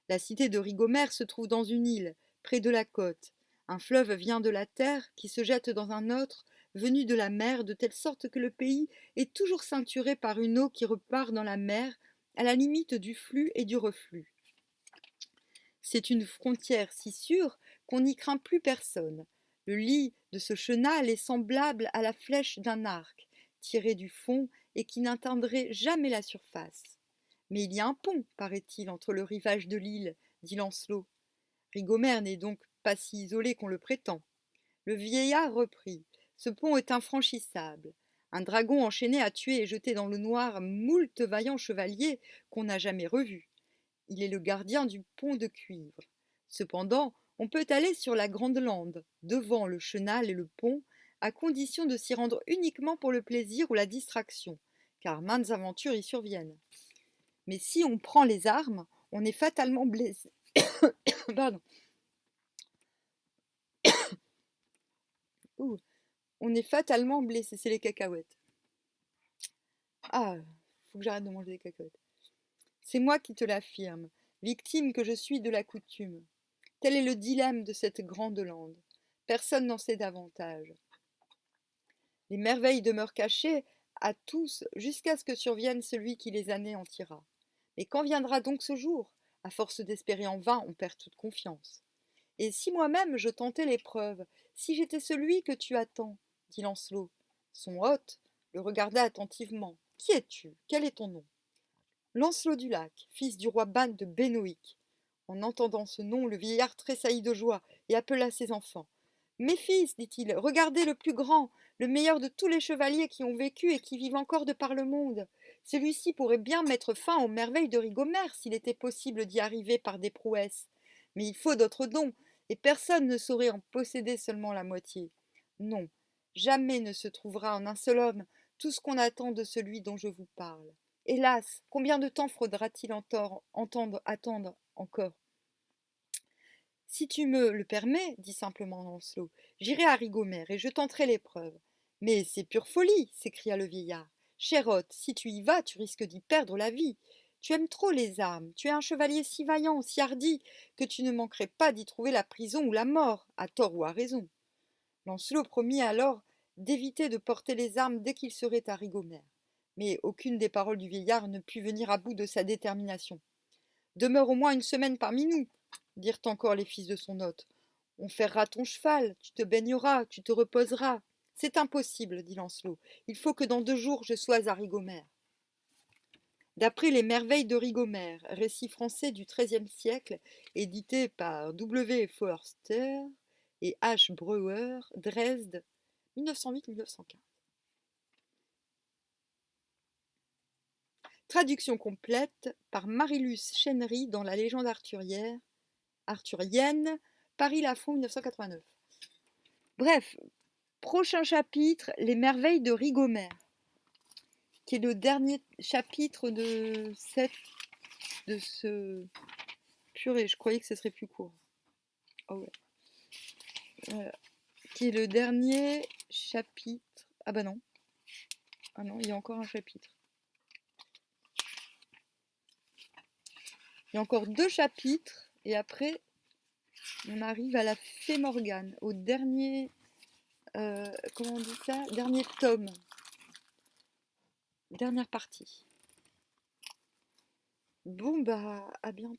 La cité de Rigomère se trouve dans une île, près de la côte. Un fleuve vient de la terre, qui se jette dans un autre, venu de la mer, de telle sorte que le pays est toujours ceinturé par une eau qui repart dans la mer, à la limite du flux et du reflux. C'est une frontière si sûre qu'on n'y craint plus personne. Le lit de ce chenal est semblable à la flèche d'un arc, tiré du fond et qui n'atteindrait jamais la surface. Mais il y a un pont, paraît-il, entre le rivage de l'île, dit Lancelot. Rigomère n'est donc pas si isolé qu'on le prétend. Le vieillard reprit. Ce pont est infranchissable. Un dragon enchaîné a tué et jeté dans le noir moult vaillants chevaliers qu'on n'a jamais revus. Il est le gardien du pont de cuivre. Cependant, on peut aller sur la grande lande, devant le chenal et le pont, à condition de s'y rendre uniquement pour le plaisir ou la distraction, car maintes aventures y surviennent. Mais si on prend les armes, on est fatalement blessé. Pardon. Ouh. On est fatalement blessé. C'est les cacahuètes. Ah, faut que j'arrête de manger des cacahuètes. C'est moi qui te l'affirme, victime que je suis de la coutume. Tel est le dilemme de cette grande lande. Personne n'en sait davantage. Les merveilles demeurent cachées à tous jusqu'à ce que survienne celui qui les anéantira. Mais quand viendra donc ce jour? À force d'espérer en vain, on perd toute confiance. Et si moi-même je tentais l'épreuve, si j'étais celui que tu attends, dit Lancelot. Son hôte le regarda attentivement. Qui es-tu? Quel est ton nom? Lancelot du Lac, fils du roi Ban de Bénoïc. En entendant ce nom, le vieillard tressaillit de joie et appela ses enfants. Mes fils, dit-il, regardez le plus grand, le meilleur de tous les chevaliers qui ont vécu et qui vivent encore de par le monde. Celui-ci pourrait bien mettre fin aux merveilles de Rigomère s'il était possible d'y arriver par des prouesses. Mais il faut d'autres dons, et personne ne saurait en posséder seulement la moitié. Non, jamais ne se trouvera en un seul homme tout ce qu'on attend de celui dont je vous parle. Hélas, combien de temps faudra-t-il attendre encore? Si tu me le permets, dit simplement Lancelot, j'irai à Rigomère et je tenterai l'épreuve. Mais c'est pure folie, s'écria le vieillard. Cher hôte, si tu y vas, tu risques d'y perdre la vie. Tu aimes trop les armes, tu es un chevalier si vaillant, si hardi, que tu ne manquerais pas d'y trouver la prison ou la mort, à tort ou à raison. Lancelot promit alors d'éviter de porter les armes dès qu'il serait à Rigomère. Mais aucune des paroles du vieillard ne put venir à bout de sa détermination. Demeure au moins une semaine parmi nous, dirent encore les fils de son hôte. On ferra ton cheval, tu te baigneras, tu te reposeras. C'est impossible, dit Lancelot. Il faut que dans 2 jours je sois à Rigomère. D'après les merveilles de Rigomère, récit français du XIIIe siècle, édité par W. Forster et H. Breuer, Dresde, 1908-1915. Traduction complète par Marilus Chennery dans la légende arthurienne, Paris Lafon 1989. Bref, prochain chapitre, les merveilles de Rigomère, qui est le dernier chapitre de ce... Purée, je croyais que ce serait plus court. Oh ouais. Voilà. Qui est le dernier chapitre... Ah bah non. Ah non, il y a encore un chapitre. Il y a encore 2 chapitres, et après, on arrive à la Fée Morgane, au dernier... comment on dit ça? Dernier tome. Dernière partie. Bon bah, à bientôt.